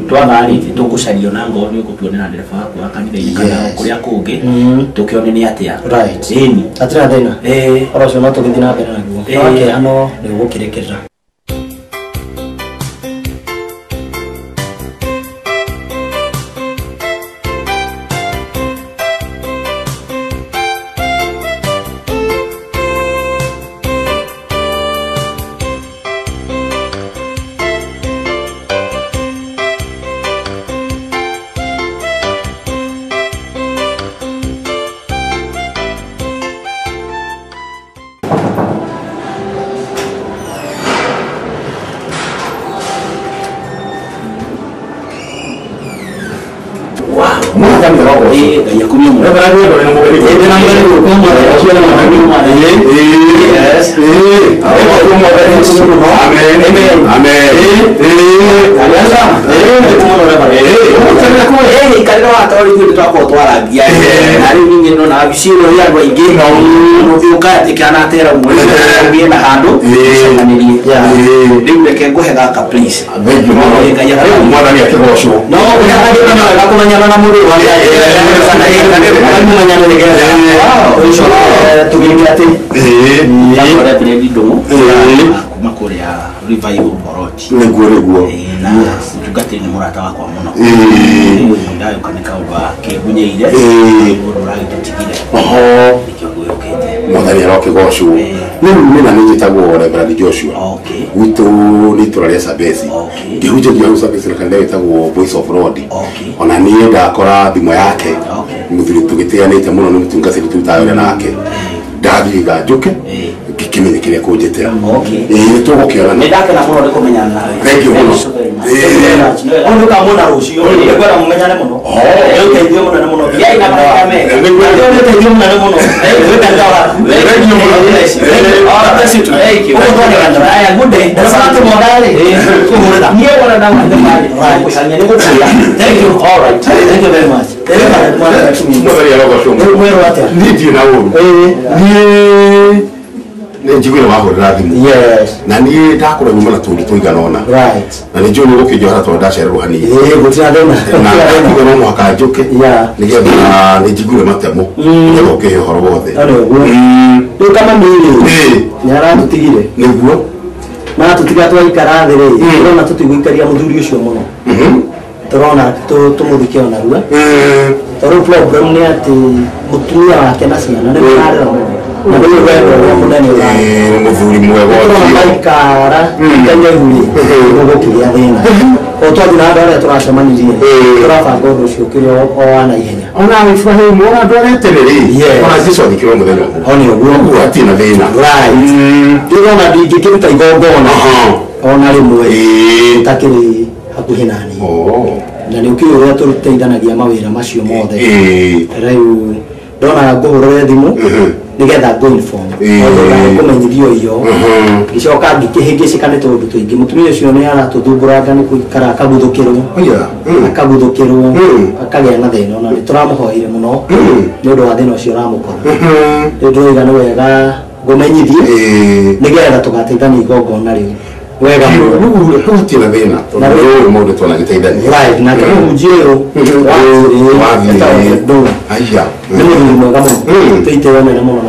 twagarĩte tũngũcario na ngoro nĩ ũgũtuonera ndereba waku wa kanitha-inĩ kana kũrĩa kũngĩ tũkĩone nĩ atĩa ĩni hatirĩ na thĩna ũhoro ũcio no tũgĩthiĩ na mbere naguo wakĩeha no nĩ ũgũkĩrĩkĩrĩra nĩguo na tungatĩri nĩ mũrata wakwa mũno ndagĩũkanĩka ũndũ wa kĩgunyeire ũndũ ũragĩtũtigire nĩkĩo ngũyũkĩte mwathani arokĩgocwo rĩu nĩ njĩtagwo Reverend Joshua gwitũ nĩ itũra rĩa Sabesi ngĩhunjagia hau Sabesi na kanitha wĩtagwo Voice of Lord ona niĩ ndakora thimũ yake mũthuri tũgĩtĩanĩte mũno nĩ mũtungatĩri tũrutaga wĩra nake ndathiga njũke ngĩkĩmenya kĩrĩa kũnjĩtĩra nĩ tũgũkĩona nĩ ndakena mũno nĩ kũmenyana nawe thank you mũno ũndũ kamũna rũciũ nĩngwenda mũmenyane mũno ũteithio mũnene mũno ũteithio mũnene mũno good day. Thank you. All right. Thank you very much. Njiguire wahurira thimu na ni ndakora nyuma na tundu tuigana ona na ni njoni gukijohara to ndacererwo hanini gutira ndona na ngoro mwaka njuke nigetha ni njiguire matemo nigetha ukihoro wothe riu kama miri ni aratutigire niguo na tutiga twaikara thĩ rĩ turona tutigũikaria mũthuri ũcio mũno turona tumuthike ona rua tondũ problem nĩ atĩ mũtumia wake na ciana nĩ mararĩra mũno na nĩ wendo ũrĩa mũnene mũthuri mwega maikara kanyaiguri gũgũkĩgĩa thĩna o twathi na andũ arĩa tũracemanirie tũrabanga ũndũ ũcio ũkĩrĩ o wa naihenya ona Ibrahim ona andũ arĩa etereri ona Jesũ athikĩrwo mũthenya ũmwe nĩ ũguo hatirĩ na thĩna ndĩrona ndingĩkĩruta igongona ona rĩmwe itakĩrĩ hakuhĩ nani na nĩ ũkĩũĩ ũrĩa tũteithanagia mawĩra macio mothe rĩu ndona ngũhũrĩre thimũ nigetha go inform kũmenyithio iyo gicoka ngĩkĩhĩngĩcĩka nĩ tondũ tũingĩ mũtumia ũcio nĩ aratũthumbũranga nĩ gũikara akaguthũkĩrwo akagĩa na thĩna ona nĩ tũramũhoire mũno nĩ ũndũ wa thĩna ũcio ũramũkora rĩu ndĩroiga nĩ wega ngũmenyithie nĩgetha tũgateithania igongona rĩu wega mũno hatirĩ na thĩna tondũ rĩu mũndũ twanagĩteithania na mũhunjia ũyũ aya nĩ mũthuri mwega mũno tũitĩwe nene mũno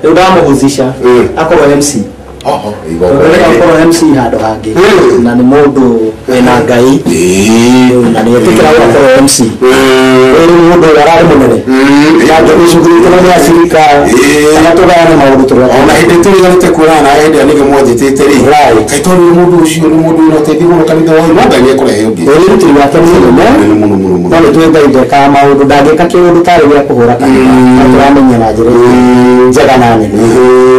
rĩu ndamũhusisha akorwo MC akorwo MC handũ hangĩ na nĩ mũndũ wĩna Ngai na nĩ etĩkĩra akorwo MC rĩu mũndũ ũrĩa ararĩ mũnene na ngĩcugurĩte na acirika kana tũgayane maũndũ tũrĩa ona hĩndĩ tũriganĩte kuonana na hĩndĩ nĩguo mwanjĩtĩte rĩ kaĩ tondũ mũndũ ũcio nĩ mũndũ wĩna ũteithio mũno kanitha wa Ngai Ngai ekũrehe ũngĩ rĩrutĩri wake mũno no nĩ twĩthaithĩka maũndũ ndangĩka kĩũndũ tarĩ gĩa kũhũra kanitha na tũramenya na njĩra njega na nene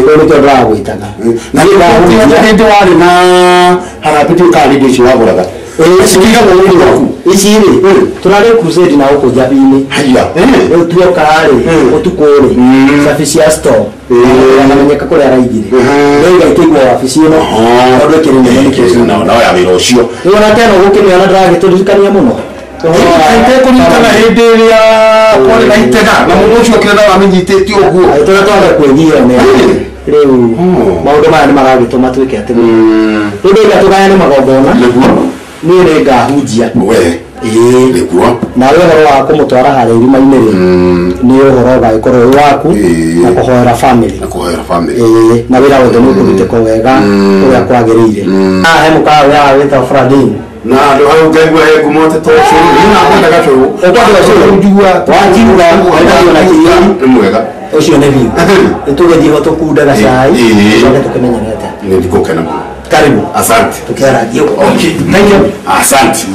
rĩu nĩkĩo ndĩragwĩtaga na hĩndĩ warĩ na harambĩ kana hĩndĩ icio wagũraga cikigagwo ũndũ waku ici rĩ tũrarĩ crusade na gũkũ Njabinĩ rĩu tuoka rĩ ũtukũ rĩ cabi cia store anamenyeka kũrĩa araingire rĩu gaikĩigwo wabici ĩno tondũ ĩkĩrĩ nene nĩkĩo na oya wĩra ũcio rĩu ona tena gũkĩmĩona ndĩragĩtũririkania mũno kũnyitana hĩndĩ ĩrĩa kwarĩ na itega na mũndũ ũcio kĩrenda wamenyitĩtie ũguo tũrĩa twaga kwĩnyihia rĩu maũndũ maya nĩ maragĩtũma twĩke atĩ rĩu ndĩiga tũgayane magongona niĩ nĩ ngahunjia nawe ũhoro wa kũmũtwara harĩa irima-inĩ rĩ nĩ ũhoro ũgagĩkorwo wĩ waku na kũhoera family na wĩra wothe nĩ ũkũrutĩka wega ũrĩa kwagĩrĩire he mũkawa wĩra wĩtagwo Fradin na andũ hau ngaigua he ngumo atĩ to cũrũ na kwenda gacũrũ ũkwenda cũrũ wanjiga wendagio na kĩrĩri nĩ mwega ũcio nĩ biũ nĩ tũgĩthiĩ ho tũkunda gacai tũcoke tũkĩmenyanĩte nĩ ndikũkena mũno karibu asante tukiaragia okay thank you asante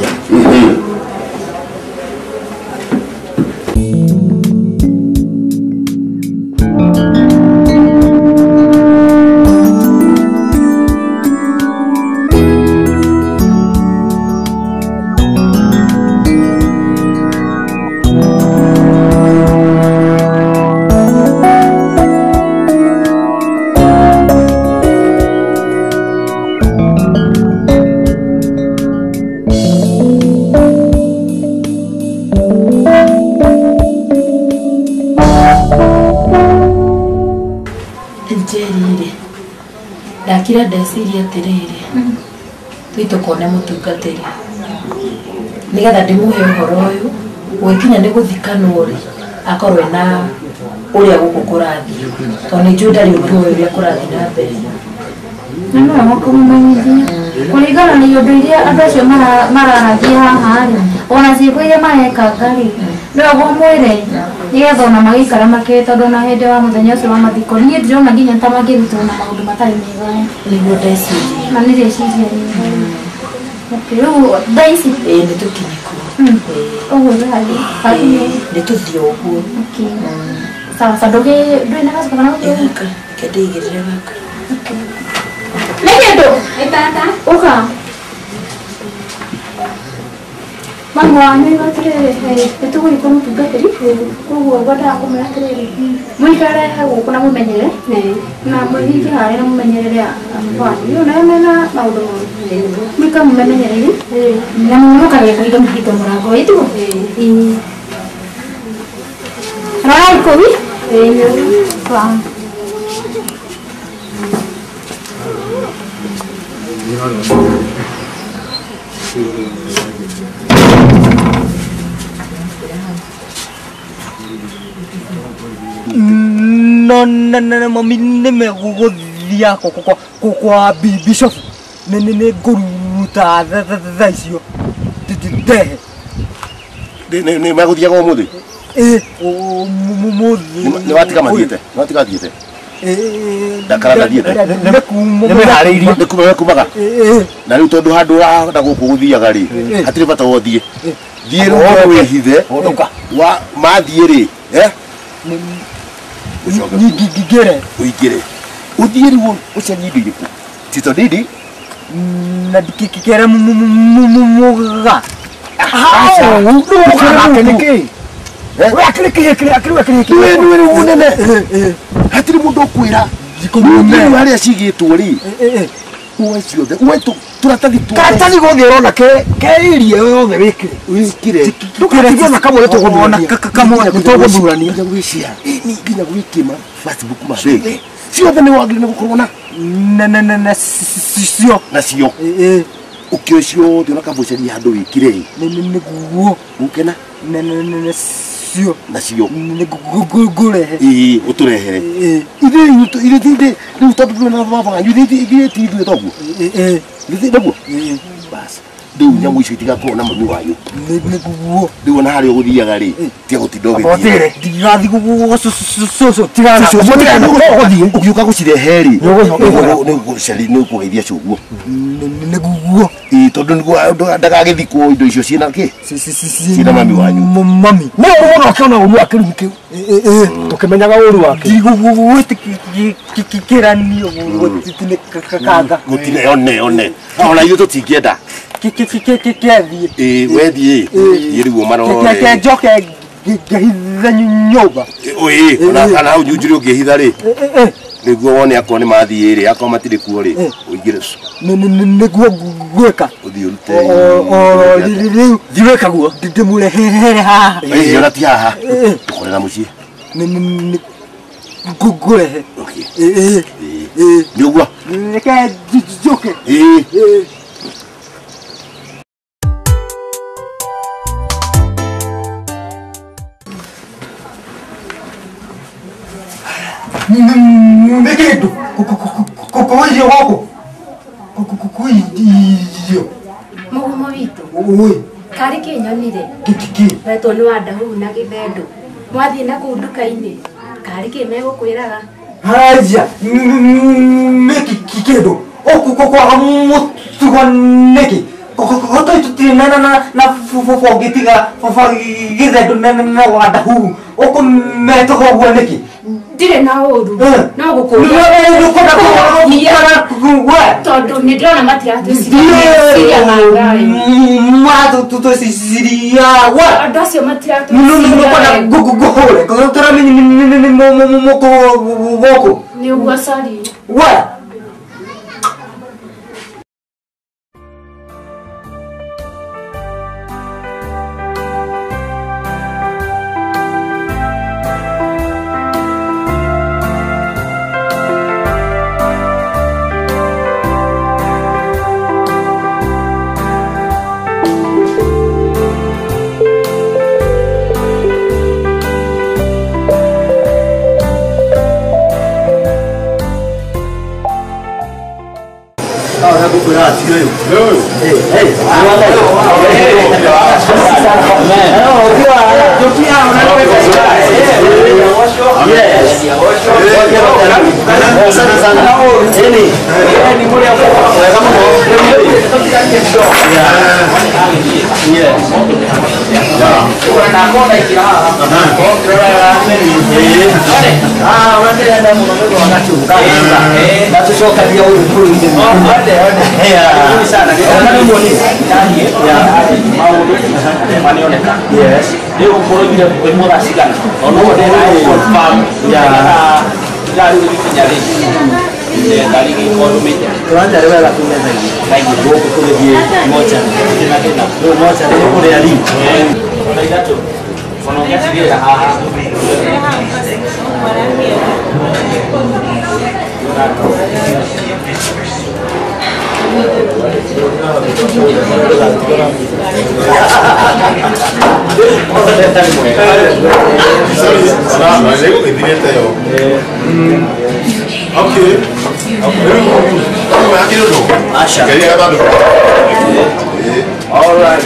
ndakira ndeciria atiriri twitũkone mũtungatĩri nĩgetha ndĩmũhe ũhoro ũyũ gwĩkinya nĩ gũthikanwo rĩ akorwo na ũrĩa gũkũ kũrathiĩ tondũ nĩ njũĩ ndarĩ ũndũ ũyũ ũrĩa kũrathiĩ na mbere no makũmenyithia kũringana na indo iria andũ acio mararagia haha rĩ ona ciĩko iria mareka rĩ no gwamwĩre nĩgetha ona magĩikara makĩrĩ tondũ na hĩndĩ wa mũthenya ũcio wa mathiko niĩ ndĩrona nginya ta mangĩrutwo na maũndũ matarĩ mega nĩguo ndeciria na nĩreciria rĩu thaa ici nĩ tũkinye kuo ũguo nĩ tũthiĩ ũguo sawa ndũrĩ na gacoka kana ndeigĩrĩre gaka nĩ kĩndũ ũka Mama wanyu atirere nituguri kwa mutungatiri koguo gwenda kumira atirere muikare guku na mumenyere na muhingi hari na mumenyerere wanyu na mena maundu mwika mumenyerere na mukage kuiga muhito murango itu rai kowi kwa no mami nimeguguthia kwa bishop nene nguruta thaicio ndehe nä megåthiaga å må thä nä watiga mathiäte nä watiga thiäte ndakara ndathiäte nä kumaga na rä u tondå handå rahota gå kå gå thiaga rä hatirä bata wothiä thiä rä wä hithe mathiä rä ngingire å ingä re å thiä rä u å ceni indo irä kå tito ndindi na ndikikera muga munene hatirä må ndå å kwä ra harä a cigä two rä uwe ciothe uwe tå ratathi karatathi gothe å rona keirie yothe wä kire ndåkatigiona kamwe tågå thurania nginya gwä kä ma facebook marä ciothe nä wagä nä gå korwo nacio å kä o ciothe ona kabåceria handå wä kire nä guo gå kena nacio ngå rehe å tå rehere rä u tondå twä na babanyu ithuä tithuä thoguo naguo rä u nyamå icio itigakorwo na mami wanyu rä u ona harä a å gå thiaga rä tia gå tinda ndigathi å gä å ka gå cirehe rä nä kå geithia cåguo nä guo tondå ndagagä thikwo indo icio ciĩna kä ciĩna mami wanyu mami nä å må akä ona å ru akä rä kä tå kä menyaga å ru wake ndigågwä tä kä ranio gå kanga gå tire one ona ithuä tå tingä enda kethiä wethiä thiä rä u å marore njoke ngehitha nyåmba kana hau njunjå rä å ngä hitha rä nä guo wone akorwo nä mathiä rä akorwo matirä kuo rä å ingä re nä guo gwä ka å thiä å rute rä u thiwä ka guo ndä må rehere haha ona ti haha tå korera må ciä ngå rehe nä å guo reke njåke nä kä ndå kå irio gåkå kå irio Mugumo witå karä kä nyonire wetwo nä wanda huhu na gä thendå mwathiä na kå u nduka-inä karä kä megå kwä raga haraja nä kä ndå kwaga må tugo nä kä gotoi tå tirä na bongä tiga gä thendå na wanda huhu å kå metåga å guo nä kä ndirä na å ru no gå kå tondå nä ndärona matiratwiciria andå acio matiratwiciria nä å guo cari Unaendelea na mwanangu wakati ukaka. Na tusoka pia huyu kule nje. Nzuri sana. Kama muone ndani ya maono manioneka. Yes. Leo kwa hiyo kwa mora sigana. Ono ndio confirm ya gari kufanya leo. Gari kwa meja. Tuanze leo la kumeza hivi. Kaiji huko kule die moja. Tena tena. Leo moja leo kule ya leo. Ndio tu. Wanaongea sivyo ya haha. All right.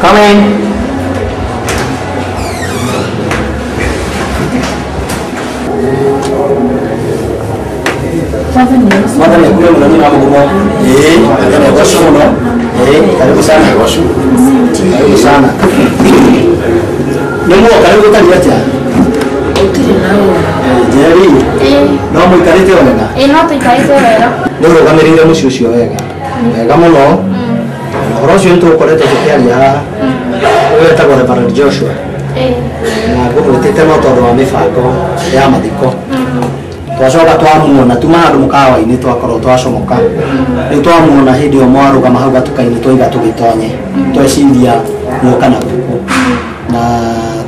Come in. Mata ni kule mnani na mgumo. Ndio kwa shono. Karibu sana. Karibu sana. Ndio karibu kaliacha. Jerry. No mu karite wega. No te karite wega. Ndio kamerire mucio cio wega. Wega muno. Orocio ntu ukorete tukiaria. Wewe etagwo Reverend Joshua. Na ngũgwĩtĩte no tondũ wa mĩbango ya mathiko. Twacoka twamuona tuma handũ mũkawa-inĩ twakorwo twacomoka. Rĩu twamuona hĩndĩ ĩyo mwarũgama hau gatuka-inĩ twaiga tũgĩtonye. Tweciria muoka na gũkũ. Na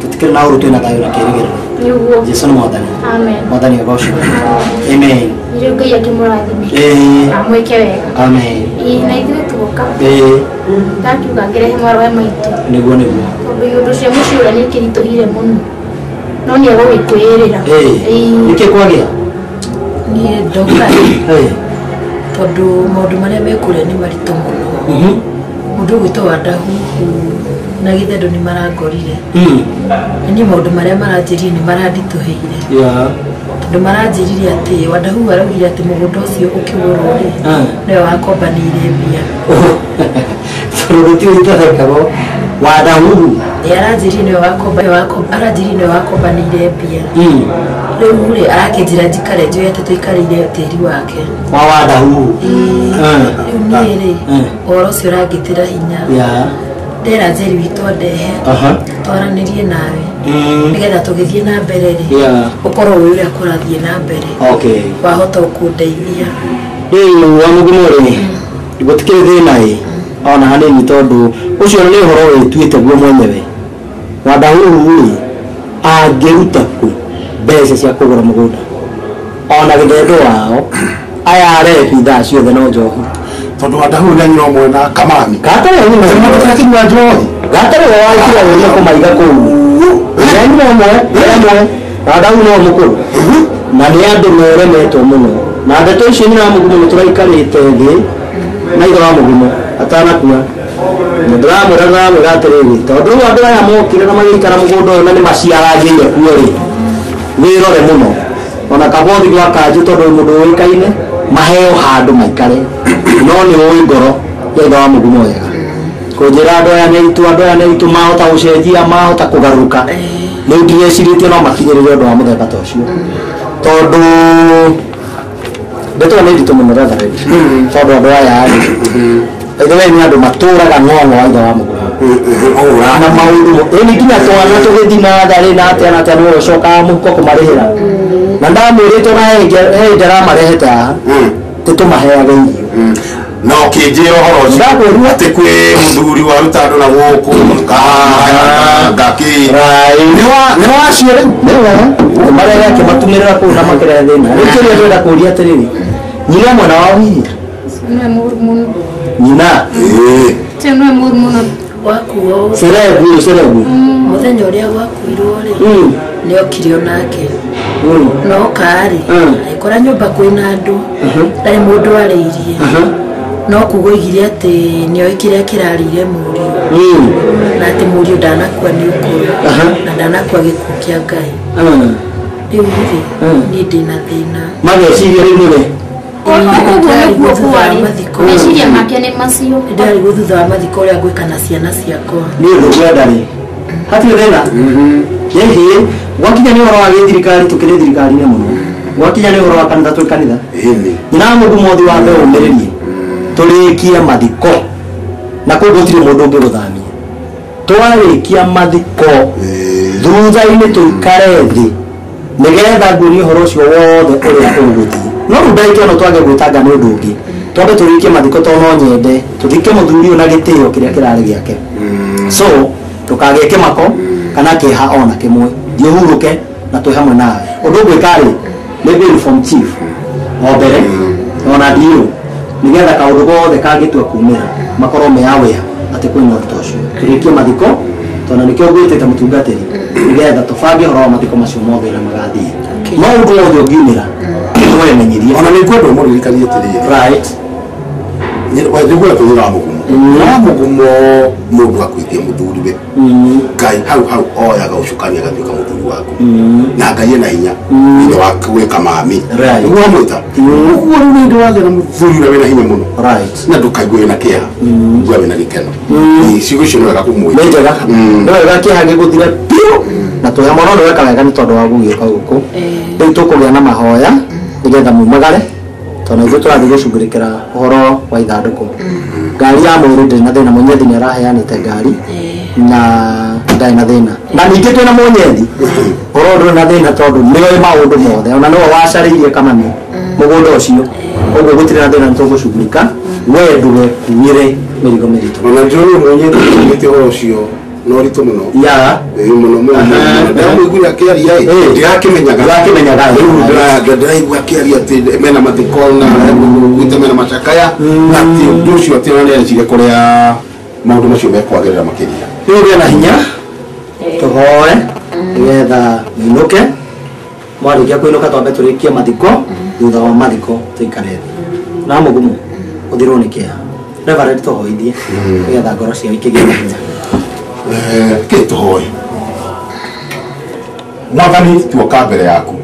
tũtikĩrĩ na ũru twĩna thayũ na kĩĩrĩgĩrĩro. Jesũ nĩ Mwathani. Amen. Mwathani agocwo. Amen. Nĩrĩo Ngai akĩmũrathime. Amwĩke wega. Amen. Na ithuĩ tuoka. Ndakiuga ngĩrehe mwarĩ wa maitũ. Nĩguo nĩguo. Tondũ ũndũ ũcio mũciĩ ũrĩa nĩkĩritũhire mũno. No nĩegũgĩkwĩrĩra. Nĩkĩ kwagĩa? Niĩ ndoka tondũ maũndũ marĩa me kũrĩa nĩ maritũ mũno. Mũndũ ũgwĩtwo Wandahuhu na Gĩthendo nĩ marangorire. Niĩ maũndũ marĩa maranjĩrire nĩ maranditũhĩire. Tondũ maranjĩrire atĩ Wandahuhu araugire atĩ mũgũnda ũcio ũkĩgũrwo rĩ nĩwe wakombanĩire mbia. Tondũ gũtiũĩtethekagwo Wandahuhu aranjĩrire nĩwe wakombanĩire mbia. Rĩu rĩ arakĩnjĩra njikare njoe atĩ tũikarĩire tĩri wake wa Wandahuhu. Rĩu niĩ rĩ ũhoro ũcio ũrangĩtĩra hinya. Ndera Njeri witũ ndehe twaranĩrie nawe nĩgetha tũgĩthiĩ na mbere rĩ ũkorwo wĩ ũrĩa kũrathiĩ na mbere wahota kũndeithia. Rĩu wa mũgumo rĩ gũtikĩrĩ thĩna ĩ ona hanini tondũ ũcio nĩ ũhoro wĩtuĩte guo mwenyewe. Wandahuhu rĩ angĩruta kũ mbeca cia kũgũra mũgũnda ona Gĩthendo wao aya arebi thaa ciothe no njohi. Tondũ Wandahuhu nĩ anyua ũmwe na Kamani. Gatarĩ nyuma tũrakĩnyua njohi. Gatarĩ wakira wĩra kũmaiga kũu. Nyanyua ũmwe Wandahuhu no mũkũrũ na nĩ andũ meremetwo mũno. Na ndeto icio nĩ na mũgumo nĩ tũraikarĩte thĩ na ithe wa mũgumo atanakua. Ndĩramwĩra atĩrĩrĩ tondũ rĩu andũ aya mokire na magĩikara mũgũnda ũyũ na nĩ maciarangĩire kuo rĩ wĩrore mũno. Ona kabothi gwa kanjũ tondũ mũndũ ũĩkaine maheo handũ maikare no nĩ ũĩ ngoro ya ithe wa mũgumo wega. Kũnjĩra andũ aya nĩ aitũ mahota gũcenjia mahota kũgarũrũka. Rĩu ndirĩcirĩtie no makinyĩrĩre ũndũ wa mũthemba ta ũcio tondũ ndeto nĩ nditũ mũno Reverend tondũ andũ aya rĩ nĩ andũ matũraga ng'ong'o wa ithe wa mũgumo na maũndũ nĩ nginya twana tũgĩthiĩ na tharĩ na atĩa nĩ ũcokaga mũhuko kũmarĩhĩra na ndamwĩrĩtwo na he ndĩramarehete haha tũtũmaheage irio. No kĩnjĩra ũhoro ũcio atĩ kwĩ mũthuri waruta andũ na gũkũ ngakĩ nĩ wacio rĩu marĩa akĩmatumĩrĩra kũu na makĩrehe thĩna. Rĩu kĩrĩa ndĩrenda kũũria atĩrĩrĩ nyina mwana wa hihi Nwe murmuno. nyina Te nwe murmuno. Wakuo. Serebu. Muthenya uria gwakuirwo ri. Nio kirio nake. No kari. Ikora nyumba kwina andu. Ndari mundu ariirie. No kugo igire ati nio ikire kirarire murio. Na ati murio ndanakua ni ukuru. Na ndanakua gikuo kia Ngai. Riu ri ni ndina thina. Mageciria riu niwe. Meciria make nĩ macio. Ndari guthutha wa mathiko uria gwikana ciana ciakwa. Ni undu gwendani. Hatirĩ thĩna. Yehi gwakinya nĩ ũhoro wa gĩthirikari tũkĩrĩ thirikari-inĩ mũno. Gwakinya nĩ ũhoro wa kanitha twĩ kanitha. Nyina mũndũ mothe wa mbere ũmĩrĩrie. Tũrĩkie mathiko. Na kũu gũtirĩ mũndũ ũngĩ gũthamia. Twarĩkia mathiko. Thutha-inĩ tũikare thĩ. Nĩgetha nguonie ũhoro ũcio wothe ũrĩa ũgũthiĩ. No rĩu no twage gwĩtanga nĩ ũndũ ũngĩ. Twambe tũrĩkie mathiko to no nyende. Tũthike mũthuri ũyũ na gĩtĩo kĩrĩa kĩrarĩ gĩake. So tukagĩe kĩmako kana kĩeha ona kĩmwe. Thiĩ na twĩ hamwe nawe. Ũndũ gwĩka-rĩ nĩ uniform chief. O mbere ona ndirũ nĩgetha kaũndũ gothe kangĩtua kumĩra makorwo me aware atĩ kwĩna ũndũ ta ũcio. Tũrĩkie mathiko tondũ nĩkĩo ngwĩtĩte mũtungatĩri nĩgetha tũbange ũhoro wa mathiko macio mothe ũrĩa magathiĩ. No ũndũ wothe ũngiumĩra twemenyirie. Ona nĩ ngwenda ũmũririkanie atĩrĩrĩ. Right. Nĩguo tũthĩra mũgumu. Mũgumu mũndũ akwĩtie mũthuriwe. Ngai hau oyaga ũcukani agatuĩka mũthuri waku. Na Ngai ena hinya thĩinĩ wa gwĩka mami. Nĩguo amwĩta. Ũguo rĩu nĩ ũndũ wathera mũthuri ũrĩa wĩna hinya mũno. Na ndũkaigue wĩna kĩeha. Igua wĩna gĩkeno. Ciugo icio nĩ wega kũmwĩta. Nĩ njega. Nĩ wega kĩeha gĩgũthira biũ. Na twĩ hamwe no nĩ weka wega nĩ tondũ wa gũgĩũka gũkũ. Rĩu tũkũgĩa na mahoya nĩgetha mumagare. Tona ithuĩ tũrathiĩ gũcugurĩkĩra ũhoro wa ithandũkũ. Ngari ya mwĩrĩ ndĩrĩ na thĩna, mũnyethi nĩ araheanĩte ngari na ndarĩ na thĩna. Na ningĩ twĩna mũnyethi ũhoro ndũrĩ na thĩna tondũ nĩwe maũndũ mothe ona nĩwe wacarĩirie kamani mũgũnda ũcio. Ũguo gũtirĩ na thĩna nĩ tũgũcugurĩka we ndũgekuire mĩrigo mĩritũ. Ona njũĩ mũnyethi nĩte ũhoro ũcio no ritũ mũno. Ya. Mũno mũno. Ndamũiguire akĩaria ndirakĩmenyaga. Ndĩraigua akĩaria atĩ mena mathiko na gwĩte mena macakaya na atĩ ũndũ ũcio atĩ ona nĩarecire kũrĩa maũndũ macio mekwagĩrĩra makĩria. Rĩu gĩa na hinya tũhoe nĩgetha mũinũke. Mwarĩkia kũinũka twambe tũrĩkie mathiko. Thutha wa mathiko tũikare thĩ. Na mũgumu ũthirwo nĩ kĩeha. Reverend tũhoithie nĩgetha ngoro ciao ikĩgĩe na hinya. Kĩ tũhoe. Mwathani tuoka mbere yaku.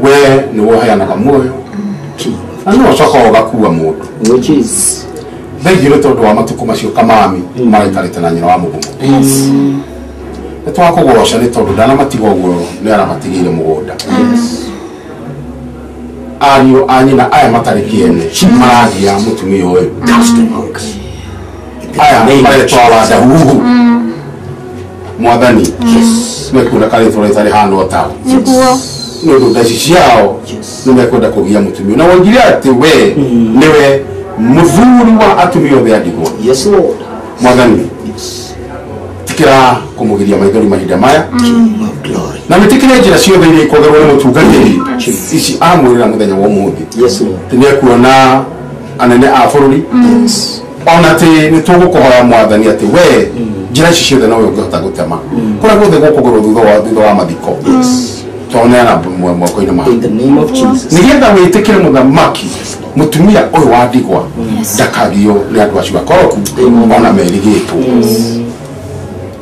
We nĩ woheanaga muoyo na nĩ ũcoka ũgakua mũndũ. Thengiũ nĩ tondũ wa matukũ macio kamami maraikarĩte na nyina wa mũgumu. Nĩ twakũgoca nĩ tondũ ndanamatiga ũguo nĩ aramatigĩire mũgũnda. Ariũ a nyina aya matarĩ kĩene maragia mũtumia ũyũ. Aya maretwa Wadahuhu. Mwathani mekuona karĩtwa rĩtarĩ hana ũtaũ. Nĩ ũndũ ndaici ciao nĩ mekwenda kũgia mũtumia. Na woigire atĩ we nĩwe mũthuri wa atumia othe a ndigwa. Mwathani tikĩra kũmũgiria maithori mahinda maya na wĩtĩkĩre njĩra ciothe iria ikũgerwo nĩ mũtungatĩri ici amwĩrĩra mũthenya wa ũmũthĩ atĩ nĩekuona anene a bũrũri ona atĩ nĩ tũgũkũhoya Mwathani atĩ we njĩra ici ciothe nowe ũngĩhota gũtema kũrĩa guothe gũkũgerwo thutha wa mathiko twaneana moko-inĩ maku nĩgetha wĩtĩkĩre mũthamaki mũtumia ũyũ wa ndigwa ndakagio nĩ andũ acio akoroku ona merigĩtwo.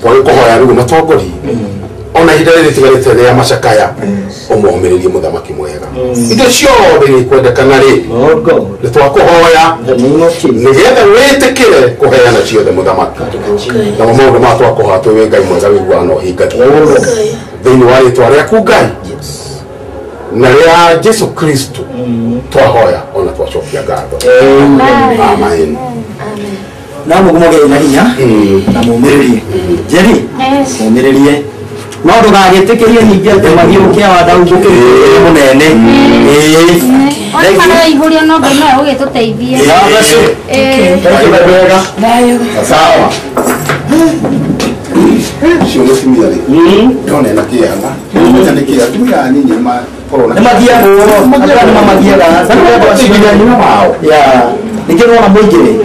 Twagĩkũhoya rĩu mũtongoria ona ihinda rĩrĩ tigarĩte rĩa macakaya ũmũmĩrĩrie mũthamaki mwega. Indo ciothe nĩikwendekana rĩ nĩ twakũhoya nĩgetha wĩtĩkĩre kũheana ciothe mũthamaki. Namo maũndũ ma twakũhoya twĩ Ngai mwega wĩiguaga na ũhingagia thĩinĩ wa rĩĩtwa rĩaku Ngai na rĩa Jesu Kristo twahoya ona twacokia ngatho. Amen. Na mũgũmũgei na hinya na mũmĩrĩrie. Jerry mũmĩrĩrie no ndũgagĩtĩkĩrie ningĩ atĩ magĩũkia Wadahu gũkĩrĩkĩrĩria mũnene. Ona igũria no Ngai nawe ũgĩtũteithie. Sawa. cio mutumia ri ndona na kianga mutane kia tuya nyinyi ma corona ni magia go magia ga sana kwa shikilia nyuma wao ya nikirona mwingine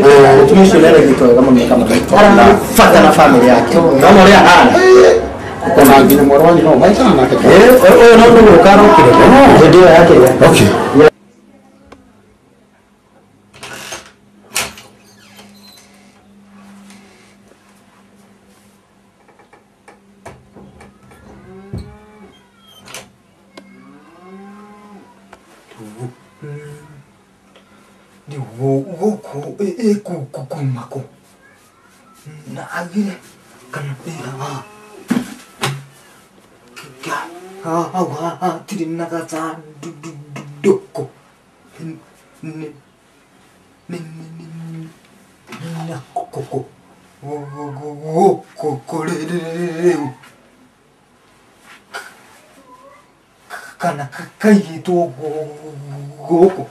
tumishi leo ndio kama fata na familia yake kama leo hana kuna ngine mwarwani no maitana na kete no karo kile ndio yake okay kumako na agire kana tiri nakata doko na koko kana kai to goko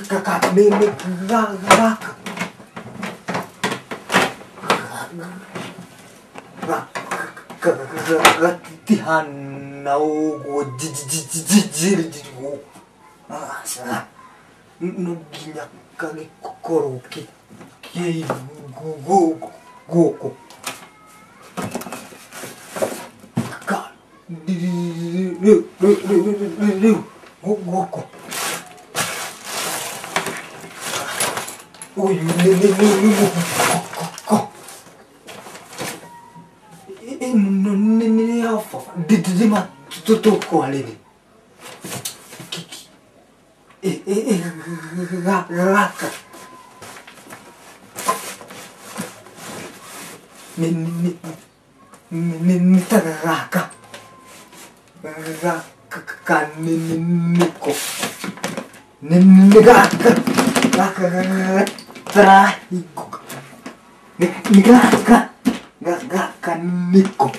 kakak nenek gak latihan nau jijir nuginya kali koroki kiai goko kak goko ui ini apa di mana tutup kuali ini raka ini teraka kan ini kok ini raka terakhir nih gak kan niko